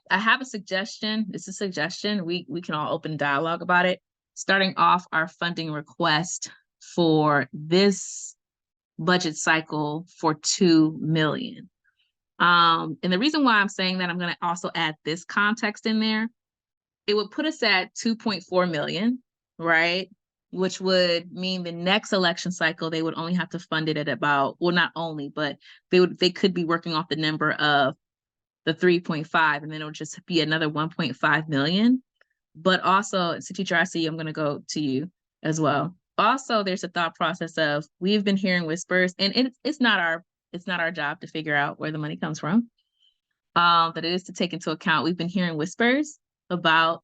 I have a suggestion. It's a suggestion. We can all open dialogue about it. Starting off our funding request for this budget cycle for 2 million. And the reason why I'm saying that, I'm going to also add this context in there. It would put us at 2.4 million, right? Which would mean the next election cycle, they would only have to fund it at about, well, not only, but they could be working off the number of the 3.5, and then it'll just be another 1.5 million. But also, so teacher, I see, I'm going to go to you as well. Also, there's a thought process of, we've been hearing whispers, and it's not our job to figure out where the money comes from. But it is to take into account, we've been hearing whispers about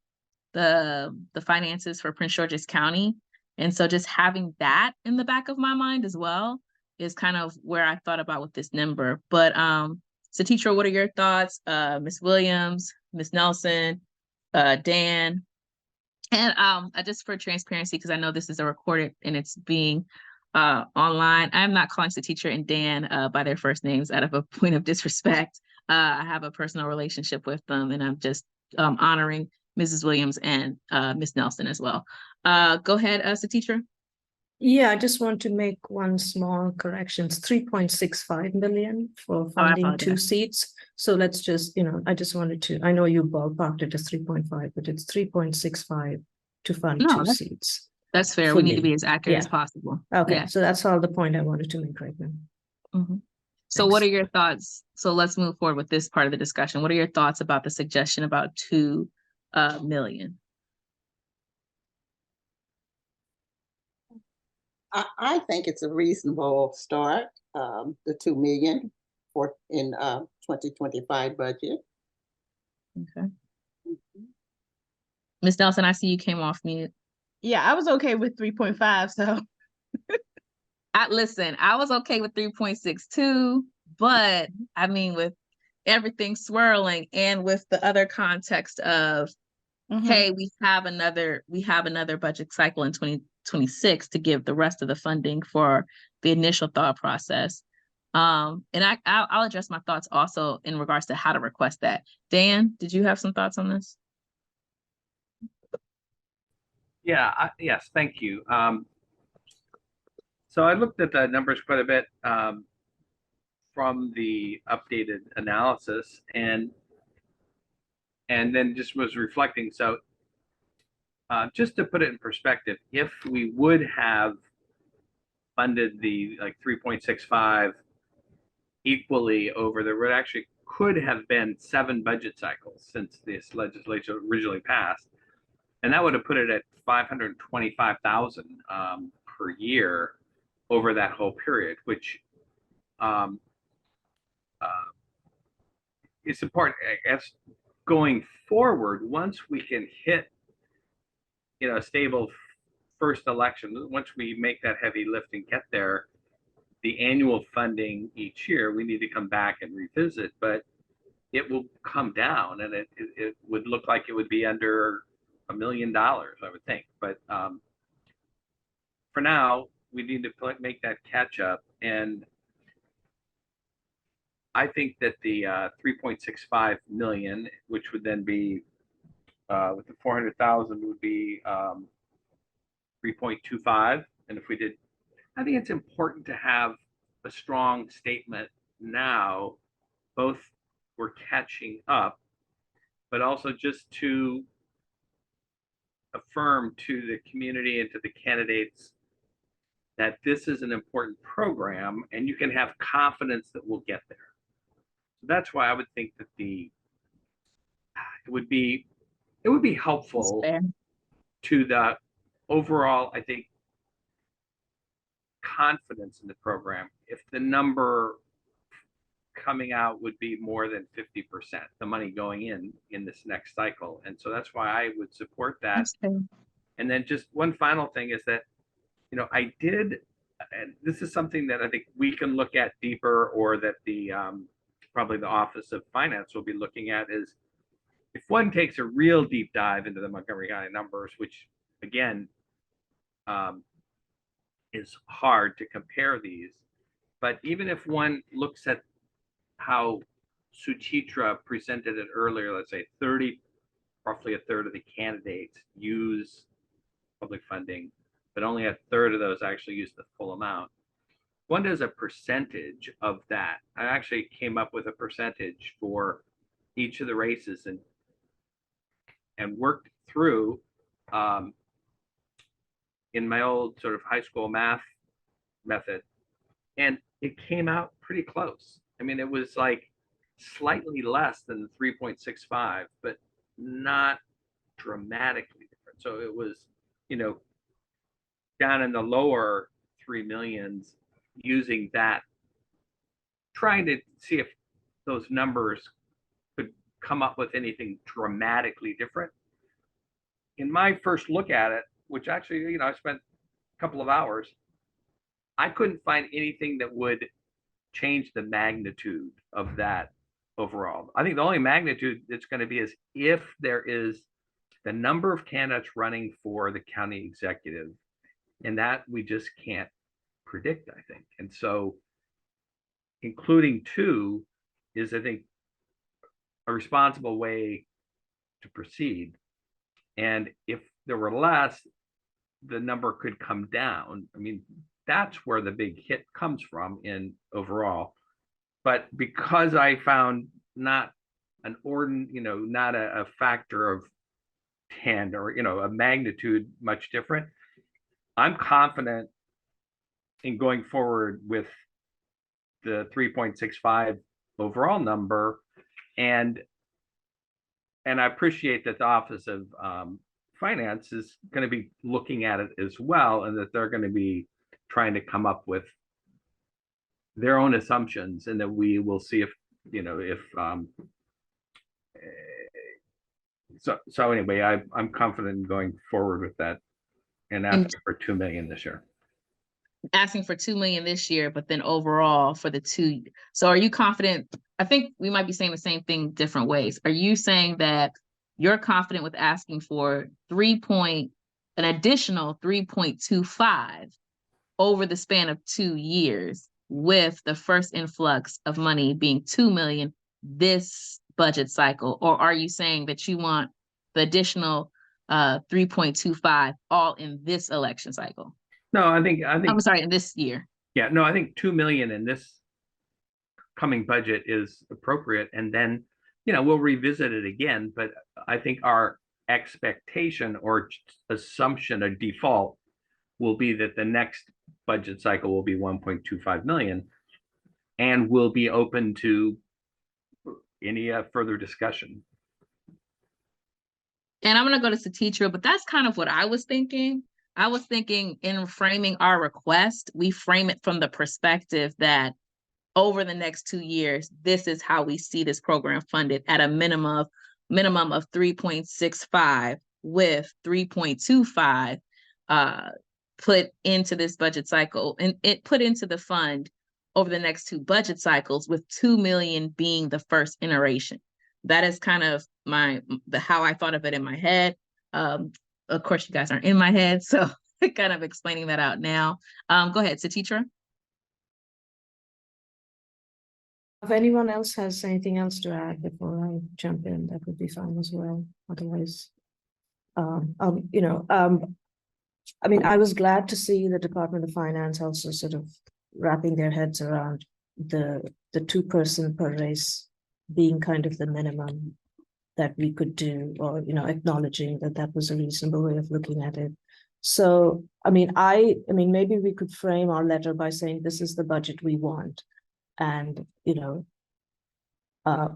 the finances for Prince George's County. And so just having that in the back of my mind as well is kind of where I thought about with this number. But so teacher, what are your thoughts? Ms. Williams, Ms. Nelson, Dan, and just for transparency, because I know this is a recorded and it's being online, I'm not calling the teacher and Dan by their first names out of a point of disrespect. I have a personal relationship with them, and I'm just honoring Mrs. Williams and Ms. Nelson as well. Go ahead, the teacher. Yeah, I just want to make one small correction. It's 3.65 million for funding 2 seats. So let's just, I just wanted to, I know you ballparked it as 3.5, but it's 3.65 to fund 2 seats. That's fair. Fully. We need to be as accurate as possible. Okay, Yeah. so that's all the point I wanted to make right now. Mm-hmm. So what are your thoughts? So let's move forward with this part of the discussion. What are your thoughts about the suggestion about 2 million? I think it's a reasonable start, the 2 million in 2025 budget. Okay. Ms. Nelson, I see you came off mute. Yeah, I was okay with 3.5, so. Listen, I was okay with 3.62, but I mean, with everything swirling and with the other context of, hey, we have another budget cycle in 2026 to give the rest of the funding for the initial thought process. And I'll address my thoughts also in regards to how to request that. Dan, did you have some thoughts on this? Yeah, yes, thank you. So I looked at the numbers quite a bit from the updated analysis, and then just was reflecting. So just to put it in perspective, if we would have funded the 3.65 equally over, there would actually could have been 7 budget cycles since this legislation originally passed, and that would have put it at 525,000 per year over that whole period, which is important. I guess going forward, once we can hit a stable first election, once we make that heavy lift and get there, the annual funding each year, we need to come back and revisit, but it will come down, and it would look like it would be under $1 million, I would think. But for now, we need to make that catch up, and I think that the 3.65 million, which would then be with the 400,000 would be 3.25. And if we did, I think it's important to have a strong statement now, both we're catching up, but also just to affirm to the community and to the candidates that this is an important program and you can have confidence that we'll get there. So that's why I would think that it would be helpful to the overall, I think, confidence in the program if the number coming out would be more than 50%, the money going in this next cycle. And so that's why I would support that. And then just one final thing is that, I did, and this is something that I think we can look at deeper, or that the probably the Office of Finance will be looking at, is if one takes a real deep dive into the Montgomery County numbers, which again is hard to compare these, but even if one looks at how Suchitra presented it earlier, let's say roughly a third of the candidates use public funding, but only a third of those actually use the full amount. One does a percentage of that. I actually came up with a percentage for each of the races and worked through in my old sort of high school math method, and it came out pretty close. I mean, it was like slightly less than the 3.65, but not dramatically different. So it was, down in the lower 3 millions, using that, trying to see if those numbers could come up with anything dramatically different. In my first look at it, which actually, I spent a couple of hours, I couldn't find anything that would change the magnitude of that overall. I think the only magnitude that's going to be is if there is the number of candidates running for the county executive, and that we just can't predict, I think. And so including 2 is, I think, a responsible way to proceed. And if there were less, the number could come down. I mean, that's where the big hit comes from in overall. But because I found not not a factor of 10 or, a magnitude much different, I'm confident in going forward with the 3.65 overall number. And I appreciate that the Office of Finance is going to be looking at it as well, and that they're going to be trying to come up with their own assumptions, and that we will see if so anyway, I'm confident in going forward with that and asking for 2 million this year. Asking for 2 million this year, but then overall for the 2. So are you confident? I think we might be saying the same thing different ways. Are you saying that you're confident with asking for an additional 3.25 over the span of 2 years, with the first influx of money being 2 million this budget cycle? Or are you saying that you want the additional 3.25 all in this election cycle? No, I think I'm sorry, in this year. Yeah, no, I think 2 million in this coming budget is appropriate. And then, we'll revisit it again. But I think our expectation or assumption or default will be that the next budget cycle will be 1.25 million, and we'll be open to any further discussion. And I'm going to go to Satitra, but that's kind of what I was thinking. I was thinking in framing our request, we frame it from the perspective that over the next 2 years, this is how we see this program funded at a minimum of 3.65, with 3.25 put into this budget cycle, and it put into the fund over the next 2 budget cycles, with 2 million being the first iteration. That is kind of how I thought of it in my head. Of course, you guys aren't in my head, so kind of explaining that out now. Go ahead, Satitra. If anyone else has anything else to add before I jump in, that would be fine as well. Otherwise, I mean, I was glad to see the Department of Finance also sort of wrapping their heads around the 2-person per race being kind of the minimum that we could do, or, you know, acknowledging that that was a reasonable way of looking at it. So, I mean, maybe we could frame our letter by saying this is the budget we want, and, you know,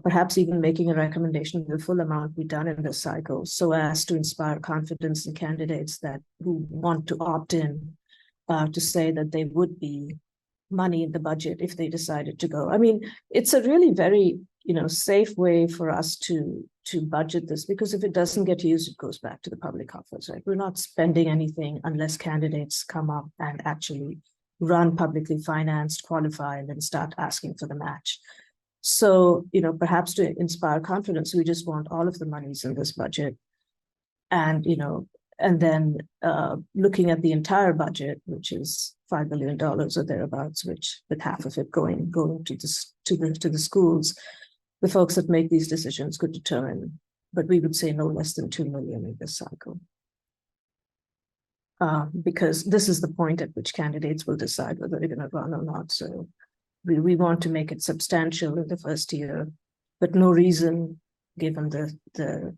perhaps even making a recommendation of the full amount be done in this cycle, so as to inspire confidence in candidates that who want to opt in, to say that they would be money in the budget if they decided to go. I mean, it's a really very, you know, safe way for us to budget this, because if it doesn't get used, it goes back to the public coffers, right? We're not spending anything unless candidates come up and actually run publicly financed, qualify, and then start asking for the match. So, you know, perhaps to inspire confidence, we just want all of the monies in this budget. And, you know, and then looking at the entire budget, which is $5 billion or thereabouts, which with half of it going to the schools, the folks that make these decisions could determine, but we would say no less than 2 million in this cycle. Because this is the point at which candidates will decide whether they're going to run or not. So we want to make it substantial in the first year, but no reason, given the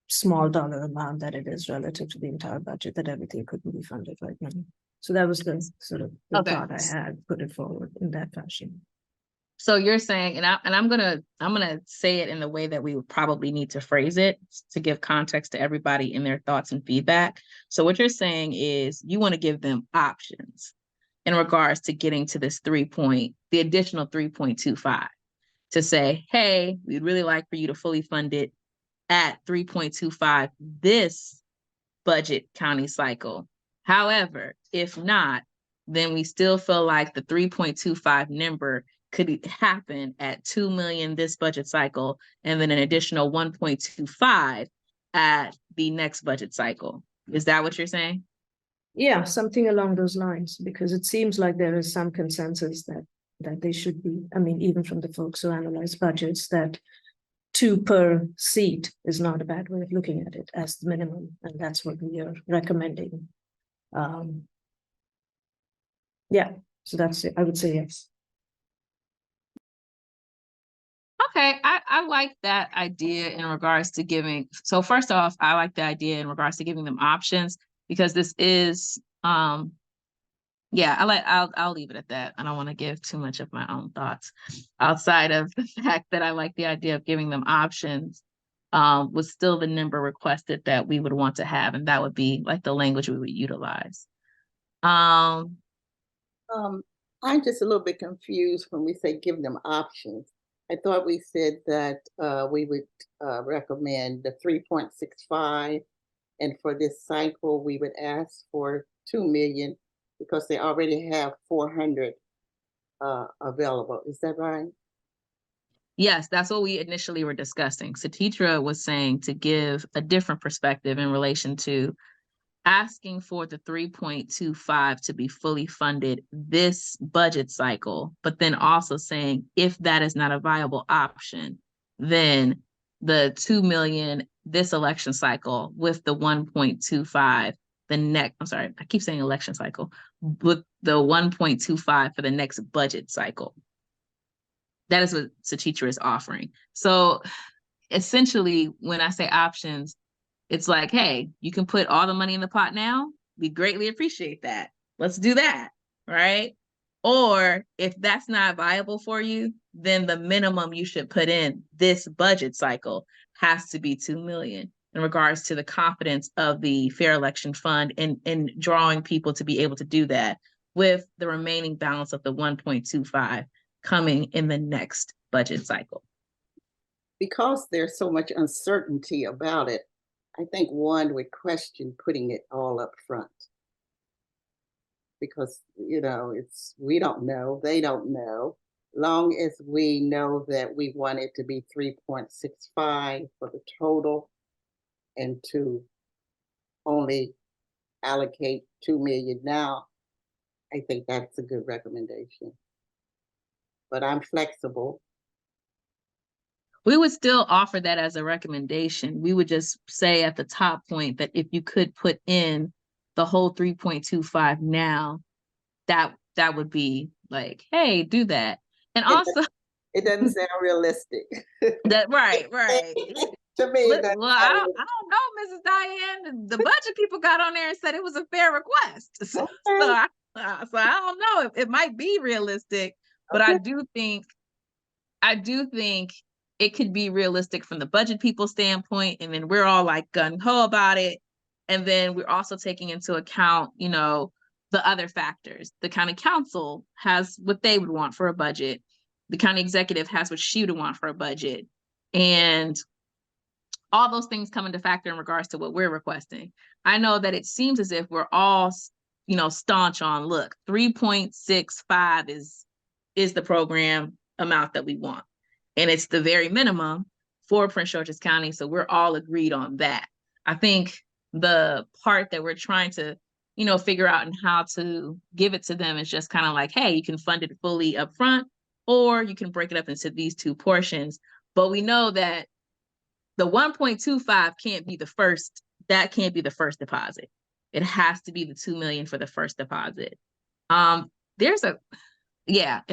small dollar amount that it is relative to the entire budget, that everything couldn't be funded right now. So that was the sort of the thought I had, put it forward in that fashion. So you're saying, and I'm gonna say it in the way that we would probably need to phrase it to give context to everybody in their thoughts and feedback. So what you're saying is you want to give them options in regards to getting to this the additional 3.25, to say, hey, we'd really like for you to fully fund it at 3.25 this budget county cycle. However, if not, then we still feel like the 3.25 number could happen at 2 million this budget cycle, and then an additional 1.25 at the next budget cycle. Is that what you're saying? Yeah, something along those lines, because it seems like there is some consensus that they should be, I mean, even from the folks who analyze budgets, that 2 per seat is not a bad way of looking at it as the minimum, and that's what we are recommending. Yeah, so that's it. I would say yes. Okay, I like that idea in regards to giving. So first off, I like the idea in regards to giving them options, because this is, I'll leave it at that. I don't want to give too much of my own thoughts outside of the fact that I like the idea of giving them options, with still the number requested that we would want to have, and that would be like the language we would utilize. I'm just a little bit confused when we say give them options. I thought we said that we would recommend the 3.65, and for this cycle we would ask for 2 million because they already have 400 available. Is that right? Yes, that's what we initially were discussing. Satitra was saying to give a different perspective in relation to asking for the 3.25 to be fully funded this budget cycle, but then also saying if that is not a viable option, then the 2 million this election cycle with the 1.25 the next, I'm sorry, I keep saying election cycle, with the 1.25 for the next budget cycle. That is what Satitra is offering. So essentially, when I say options, it's like, hey, you can put all the money in the pot now. We greatly appreciate that. Let's do that, right? Or if that's not viable for you, then the minimum you should put in this budget cycle has to be 2 million in regards to the confidence of the Fair Election Fund and drawing people to be able to do that, with the remaining balance of the 1.25 coming in the next budget cycle. Because there's so much uncertainty about it, I think one would question putting it all up front. Because, you know, we don't know, they don't know. Long as we know that we want it to be 3.65 for the total, and to only allocate 2 million now, I think that's a good recommendation. But I'm flexible. We would still offer that as a recommendation. We would just say at the top point that if you could put in the whole 3.25 now, that would be like, hey, do that. And also It doesn't sound realistic. that right. To me, it doesn't Well, I sound don't know, Mrs. Diane. The budget people got on there and said it was a fair request. So, okay. I don't know. It might be realistic, but Okay. I do think it could be realistic from the budget people standpoint, and then we're all like gung ho about it. And then we're also taking into account, you know, the other factors. The county council has what they would want for a budget. The county executive has what she would want for a budget. And all those things come into factor in regards to what we're requesting. I know that it seems as if we're all, you know, staunch on, look, 3.65 is the program amount that we want. And it's the very minimum for Prince George's County. So we're all agreed on that. I think the part that we're trying to, you know, figure out and how to give it to them is just kind of like, hey, you can fund it fully up front, or you can break it up into these two portions. But we know that the 1.25 can't be the first, that can't be the first deposit. It has to be the 2 million for the first deposit. It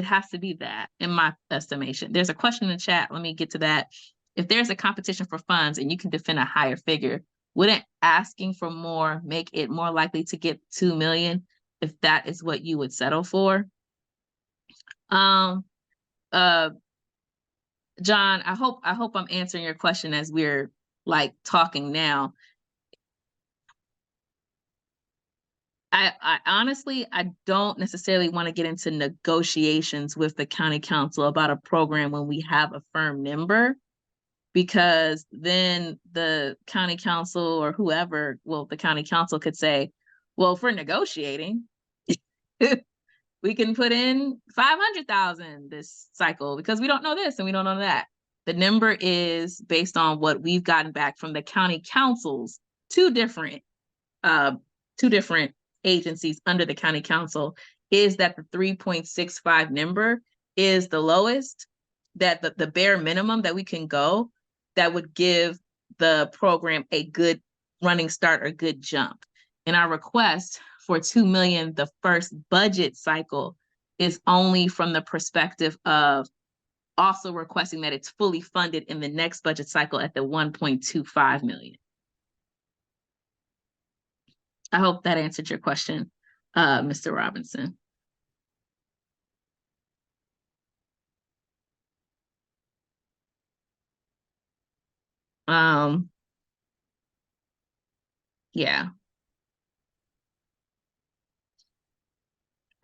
has to be that in my estimation. There's a question in the chat. Let me get to that. If there's a competition for funds and you can defend a higher figure, wouldn't asking for more make it more likely to get 2 million if that is what you would settle for? John, I hope I'm answering your question as we're like talking now. I honestly, I don't necessarily want to get into negotiations with the county council about a program when we have a firm number, because then the county council or whoever, well, the county council could say, well, if we're negotiating, we can put in 500,000 this cycle because we don't know this and we don't know that. The number is based on what we've gotten back from the county councils, two different agencies under the county council, is that the 3.65 number is the lowest, that the bare minimum that we can go that would give the program a good running start or good jump. And our request for 2 million, the first budget cycle, is only from the perspective of also requesting that it's fully funded in the next budget cycle at the 1.25 million. I hope that answered your question, Mr. Robinson. Yeah.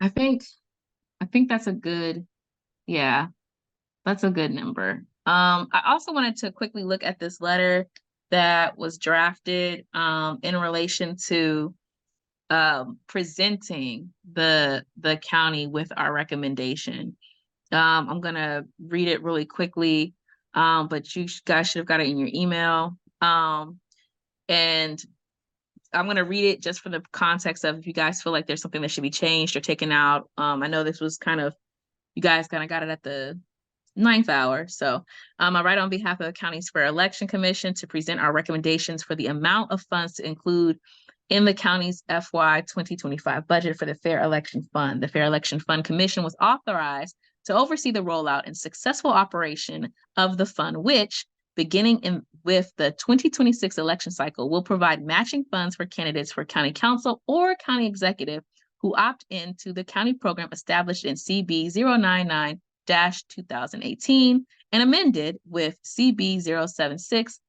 I think that's a good, that's a good number. I also wanted to quickly look at this letter that was drafted in relation to presenting the county with our recommendation. I'm gonna read it really quickly, but you guys should have got it in your email. And I'm going to read it just for the context of if you guys feel like there's something that should be changed or taken out. I know this was kind of, you guys kind of got it at the 9th hour. So I write on behalf of the County's Fair Election Commission to present our recommendations for the amount of funds to include in the county's FY 2025 budget for the Fair Election Fund. The Fair Election Fund Commission was authorized to oversee the rollout and successful operation of the fund, which, beginning with the 2026 election cycle, will provide matching funds for candidates for county council or county executive who opt into the county program established in CB 099-2018 and amended with CB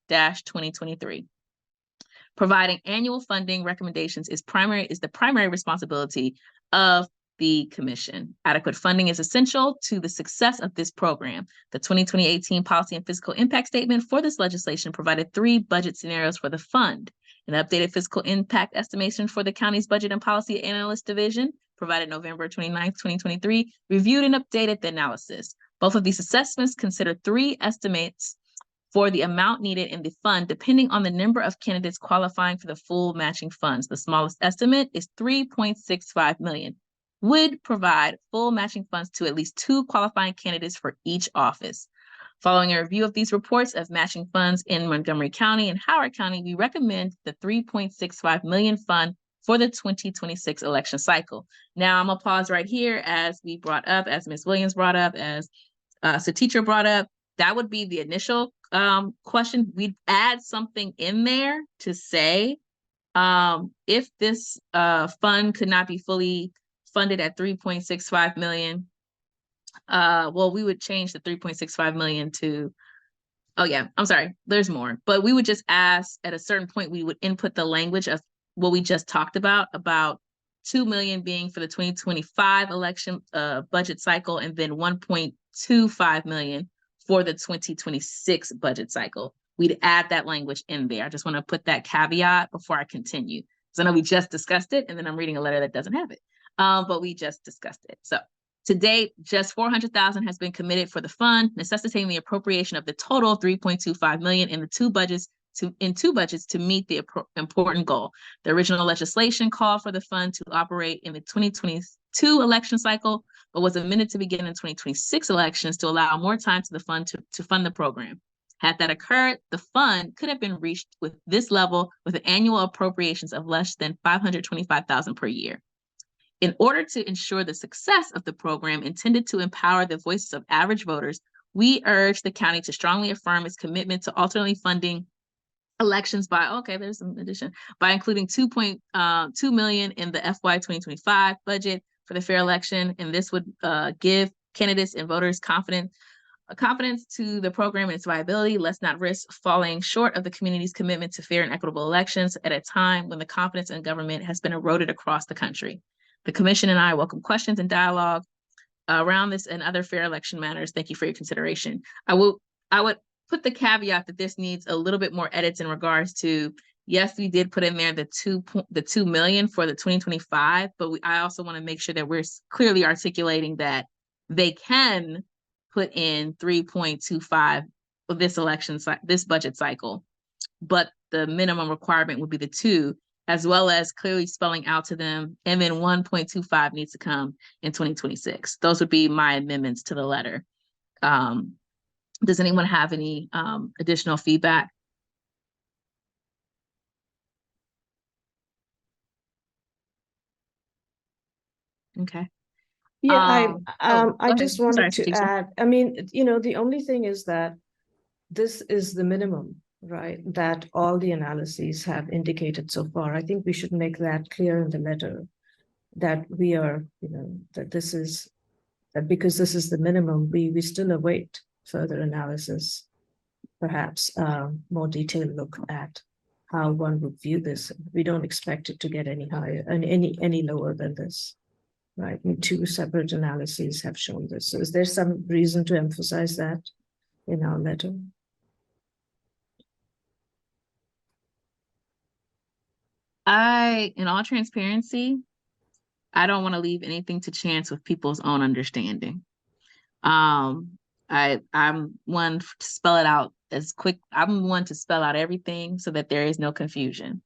076-2023. Providing annual funding recommendations is the primary responsibility of the commission. Adequate funding is essential to the success of this program. The 2018 Policy and Fiscal Impact Statement for this legislation provided 3 budget scenarios for the fund. An updated fiscal impact estimation for the county's Budget and Policy Analyst Division, provided November 29th, 2023, reviewed and updated the analysis. Both of these assessments consider 3 estimates for the amount needed in the fund, depending on the number of candidates qualifying for the full matching funds. The smallest estimate is 3.65 million. Would provide full matching funds to at least 2 qualifying candidates for each office. Following a review of these reports of matching funds in Montgomery County and Howard County, we recommend the $3.65 million fund for the 2026 election cycle. Now I'm gonna pause right here as we brought up, as Ms. Williams brought up, as Teacher brought up, that would be the initial question. We'd add something in there to say, if this fund could not be fully funded at 3.65 million, well, we would change the 3.65 million to, oh yeah, I'm sorry, there's more, but we would just ask at a certain point, we would input the language of what we just talked about 2 million being for the 2025 election budget cycle, and then 1.25 million for the 2026 budget cycle. We'd add that language in there. I just want to put that caveat before I continue. So I know we just discussed it, and then I'm reading a letter that doesn't have it, but we just discussed it. So to date, just $400,000 has been committed for the fund, necessitating the appropriation of the total $3.25 million in two budgets to meet the important goal. The original legislation called for the fund to operate in the 2022 election cycle, but was amended to begin in 2026 elections to allow more time to the fund to fund the program. Had that occurred, the fund could have been reached with this level with annual appropriations of less than $525,000 per year. In order to ensure the success of the program intended to empower the voices of average voters, we urge the county to strongly affirm its commitment to alternately funding elections by, there's some addition, by including $2.2 million in the FY 2025 budget for the fair election. And this would give candidates and voters confidence to the program and its viability. Let's not risk falling short of the community's commitment to fair and equitable elections at a time when the confidence in government has been eroded across the country. The commission and I welcome questions and dialogue around this and other fair election matters. Thank you for your consideration. I would put the caveat that this needs a little bit more edits in regards to, yes, we did put in there the 2 million for the 2025, but I also want to make sure that we're clearly articulating that they can put in 3.25 for this budget cycle, but the minimum requirement would be the 2, as well as clearly spelling out to them, and then 1.25 needs to come in 2026. Those would be my amendments to the letter. Does anyone have any additional feedback? Okay. Yeah, I go just ahead. wanted Sorry, to add, I mean, the only thing is that this is the minimum, right? That all the analyses have indicated so far. I think we should make that clear in the letter, that we are, that this is, that because this is the minimum, we still await further analysis, perhaps more detailed look at how one would view this. We don't expect it to get any higher and any lower than this, right? And 2 separate analyses have shown this. So is there some reason to emphasize that in our letter? In all transparency, I don't want to leave anything to chance with people's own understanding. I'm one to spell it out as quick. I'm one to spell out everything so that there is no confusion.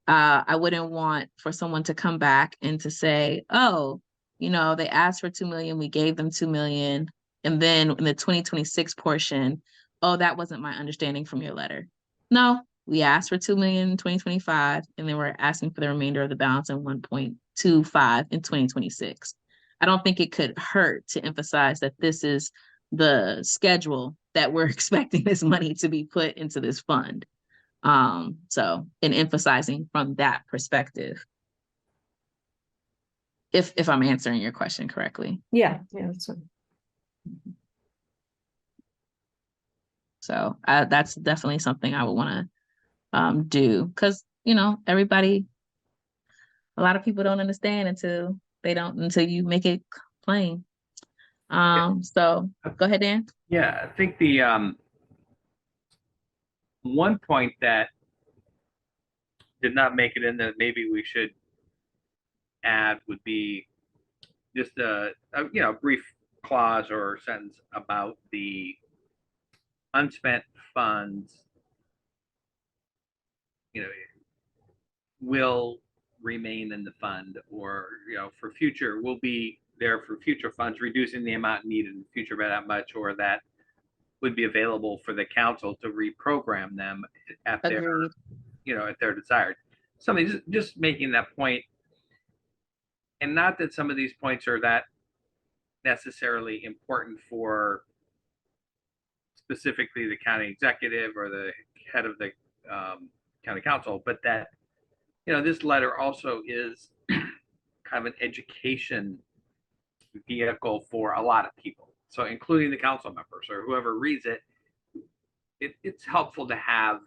I wouldn't want for someone to come back and to say, oh, they asked for 2 million, we gave them 2 million. And then in the 2026 portion, oh, that wasn't my understanding from your letter. No, we asked for 2 million in 2025, and then we're asking for the remainder of the balance in 1.25 in 2026. I don't think it could hurt to emphasize that this is the schedule that we're expecting this money to be put into this fund. So in emphasizing from that perspective, if I'm answering your question correctly. Yeah, that's fine. So that's definitely something I would want to do, because everybody, a lot of people don't understand until you make it plain. So go ahead, Dan. Yeah, I think the one point that did not make it in that maybe we should add would be just a brief clause or sentence about the unspent funds, will remain in the fund, or for future, will be there for future funds, reducing the amount needed in the future by that much, or that would be available for the council to reprogram them at their, Agreed. at their desired. Something just making that point, and not that some of these points are that necessarily important for specifically the county executive or the head of the county council, but that, this letter also is kind of an education vehicle for a lot of people. So including the council members or whoever reads it, it's helpful to have,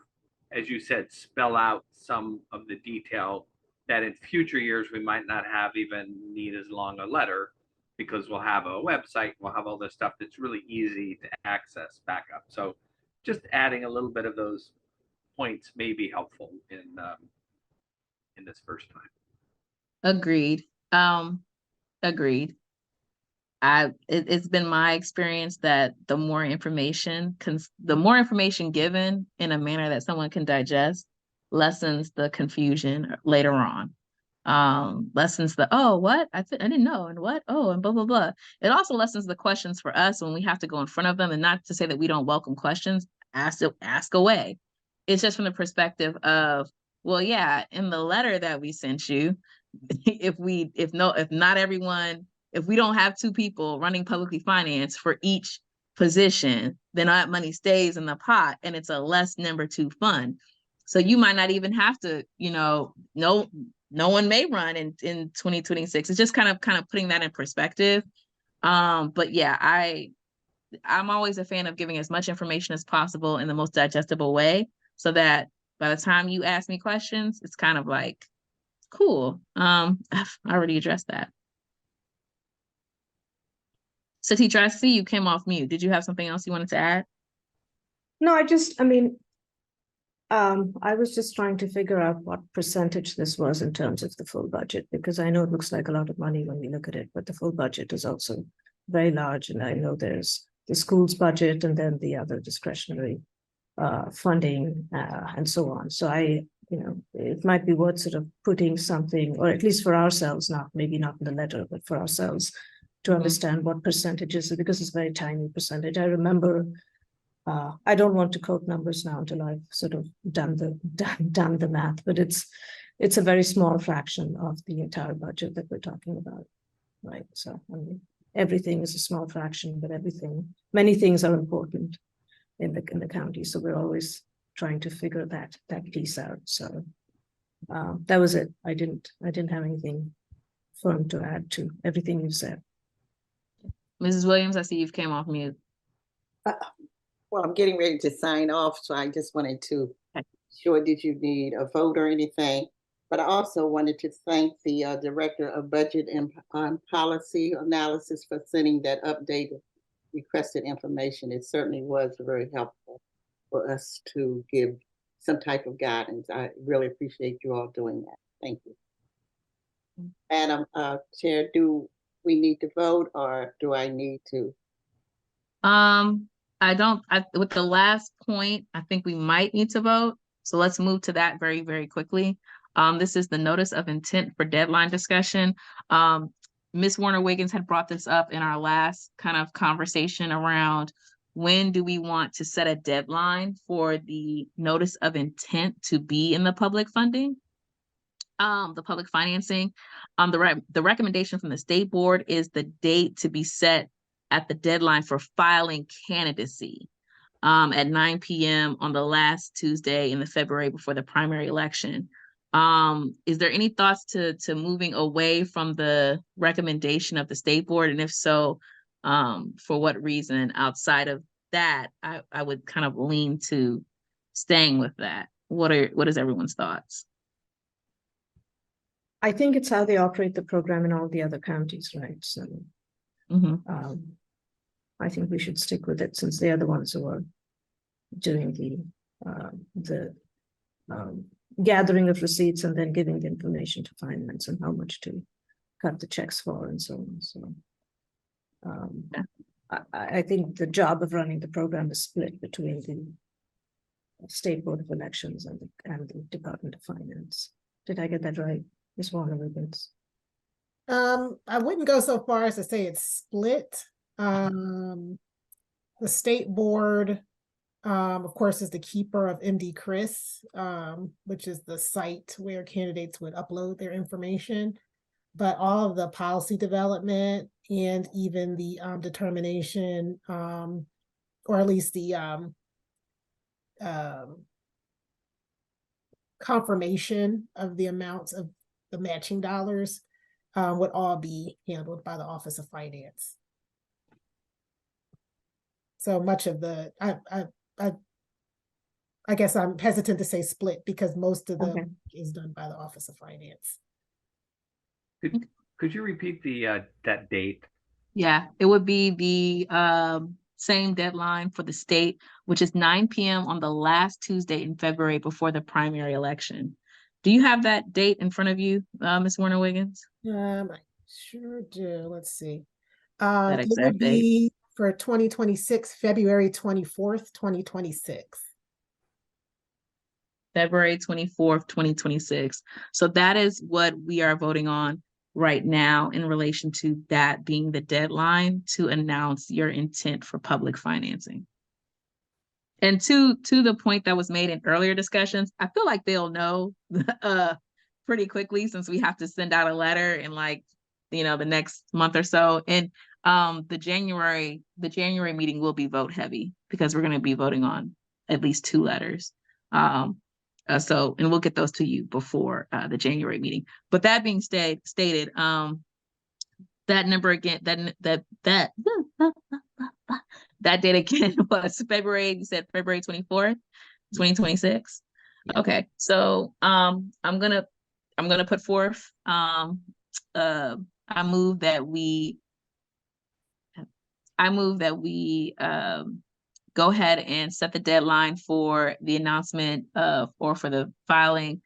as you said, spell out some of the detail that in future years we might not have even need as long a letter, because we'll have a website, we'll have all this stuff that's really easy to access back up. So just adding a little bit of those points may be helpful in this first time. Agreed. Agreed. It's been my experience that the more information given in a manner that someone can digest lessens the confusion later on. Lessens the, oh, what? I didn't know, and what? Oh, and blah, blah, blah. It also lessens the questions for us when we have to go in front of them, and not to say that we don't welcome questions, ask away. It's just from the perspective of, well, yeah, in the letter that we sent you, if we don't have two people running publicly finance for each position, then that money stays in the pot and it's a less number two fund. So you might not even have to, no one may run in 2026. It's just kind of putting that in perspective. But yeah, I'm always a fan of giving as much information as possible in the most digestible way, so that by the time you ask me questions, it's kind of like, cool. I already addressed that. So teacher, I see you came off mute. Did you have something else you wanted to add? No, I was just trying to figure out what percentage this was in terms of the full budget, because I know it looks like a lot of money when we look at it, but the full budget is also very large. And I know there's the school's budget and then the other discretionary funding and so on. So it might be worth sort of putting something, or at least for ourselves, maybe not in the letter, but for ourselves to understand what percentages, because it's a very tiny percentage. I remember, I don't want to quote numbers now until I've sort of done the math, but it's a very small fraction of the entire budget that we're talking about, right? So everything is a small fraction, but many things are important in the county. So we're always trying to figure that piece out. So that was it. I didn't have anything firm to add to everything you said. Mrs. Williams, I see you've came off mute. Well, I'm getting ready to sign off, so I just wanted to sure, did you need a vote or anything? But I also wanted to thank the Director of Budget and Policy Analysis for sending that updated requested information. It certainly was very helpful for us to give some type of guidance. I really appreciate you all doing that. Thank you. Madam Chair, do we need to vote, or do I need to? With the last point, I think we might need to vote. So let's move to that very, very quickly. This is the notice of intent for deadline discussion. Ms. Warner-Wiggins had brought this up in our last kind of conversation around when do we want to set a deadline for the notice of intent to be in the public funding, the public financing. The recommendation from the state board is the date to be set at the deadline for filing candidacy at 9 p.m. on the last Tuesday in the February before the primary election. Is there any thoughts to moving away from the recommendation of the state board? And if so, for what reason? Outside of that, I would kind of lean to staying with that. What is everyone's thoughts? I think it's how they operate the program in all the other counties, right? So I think we should stick with it, since they are the ones who are doing the gathering of receipts and then giving the information to finance and how much to cut the checks for and so on. So I think the job of running the program is split between the State Board of Elections and the Department of Finance. Did I get that right, Ms. Warner-Wiggins? I wouldn't go so far as to say it's split. The state board, of course, is the keeper of MD Chris, which is the site where candidates would upload their information. But all of the policy development and even the determination, or at least the confirmation of the amounts of the matching dollars would all be handled by the Office of Finance. So much of the, I guess I'm hesitant to say split because most of the Okay. is done by the Office of Finance. Could you repeat the that date? Yeah, it would be the same deadline for the state, which is 9 p.m. on the last Tuesday in February before the primary election. Do you have that date in front of you, Ms. Warner-Wiggins? I sure do. Let's see. That It exact would date. be for 2026, February 24th, 2026. February 24th, 2026. So that is what we are voting on right now in relation to that being the deadline to announce your intent for public financing. And to the point that was made in earlier discussions, I feel like they'll know pretty quickly since we have to send out a letter in like, the next month or so. And the January meeting will be vote heavy because we're going to be voting on at least 2 letters. And we'll get those to you before the January meeting. But that being stated, that number again, that date again was February, you said February 24th, 2026. Okay, so I'm gonna put forth I move that we go ahead and set the deadline for the announcement of, or for the filing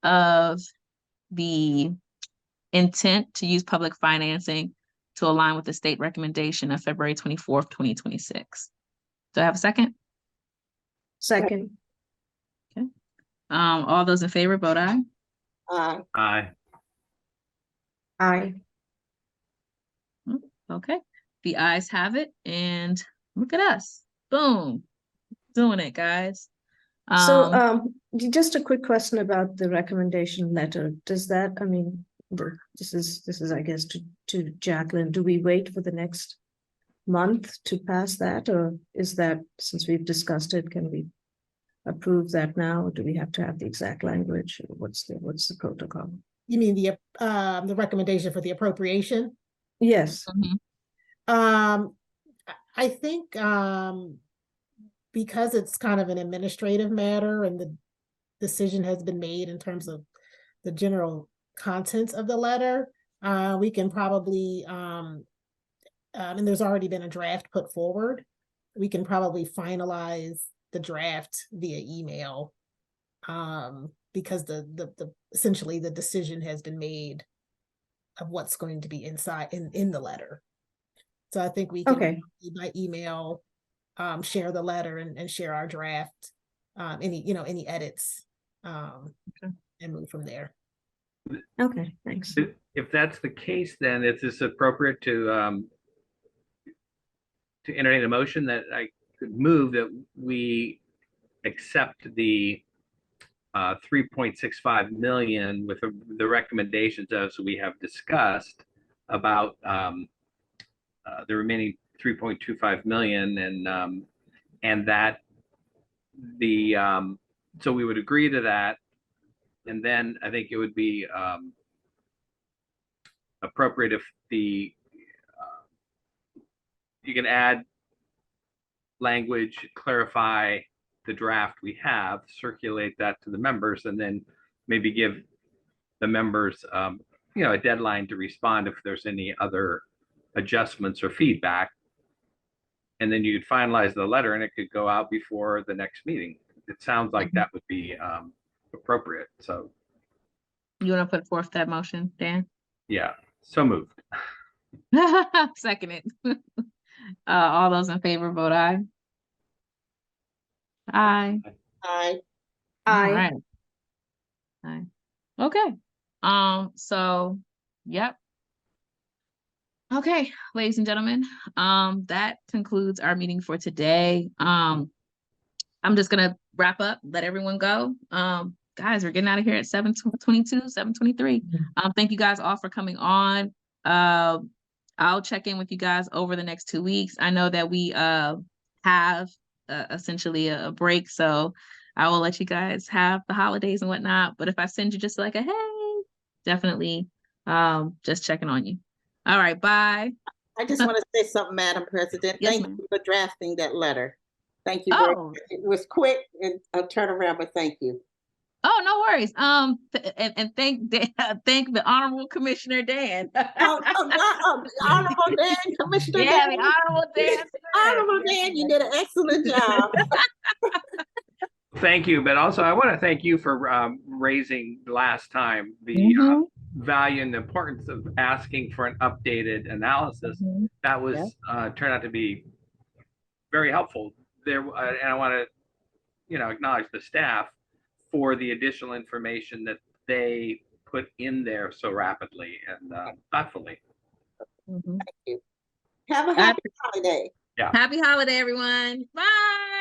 of the intent to use public financing to align with the state recommendation of February 24th, 2026. Do I have a second? Second. Okay. All those in favor, vote aye. Aye. Aye. Aye. Okay, the ayes have it, and look at us. Boom. Doing it, guys. So just a quick question about the recommendation letter. Does that, I mean, this is I guess to Jacqueline, do we wait for the next month to pass that, or is that, since we've discussed it, can we approve that now? Or do we have to have the exact language? What's the protocol? You mean the recommendation for the appropriation? Yes. I think because it's kind of an administrative matter and the decision has been made in terms of the general contents of the letter, we can probably, and there's already been a draft put forward, we can probably finalize the draft via email, because the essentially the decision has been made of what's going to be inside in the letter. So I think we can by email share the letter and share our draft, any edits, and move from there. Okay, thanks. If that's the case, then is this appropriate to entertain a motion that I could move that we accept the 3.65 million with the recommendations as we have discussed about the remaining 3.25 million, and that the so we would agree to that, and then I think it would be appropriate if the you can add language, clarify the draft we have, circulate that to the members, and then maybe give the members a deadline to respond if there's any other adjustments or feedback. And then you'd finalize the letter and it could go out before the next meeting. It sounds like that would be appropriate. So you want to put forth that motion, Dan? Yeah, so moved. Second it. All those in favor, vote aye. Aye. Aye. Aye. All right. Aye. Okay. So, yep. Okay, ladies and gentlemen, that concludes our meeting for today. I'm just gonna wrap up, let everyone go. Guys, we're getting out of here at 7:22, 7:23. Thank you guys all for coming on. I'll check in with you guys over the next 2 weeks. I know that we have essentially a break, so I will let you guys have the holidays and whatnot. But if I send you just like a hey, definitely just checking on you. All right, bye. I just want to say something, Madam President. Yes, Thank ma'am. you for drafting that letter. Thank you very Oh. much. It was quick and a turnaround, but thank you. Oh, no worries. And thank the Honorable Commissioner Dan. Honorable Dan, Commissioner Yeah, Dan. the Honorable Dan. Honorable Dan, you did an excellent job. Thank you, but also I want to thank you for raising last time the value and the importance of asking for an updated analysis. That was turned out to be very helpful there, and I want to acknowledge the staff for the additional information that they put in there so rapidly and thoughtfully. Thank you. Have a happy holiday. Yeah. Happy holiday, everyone. Bye.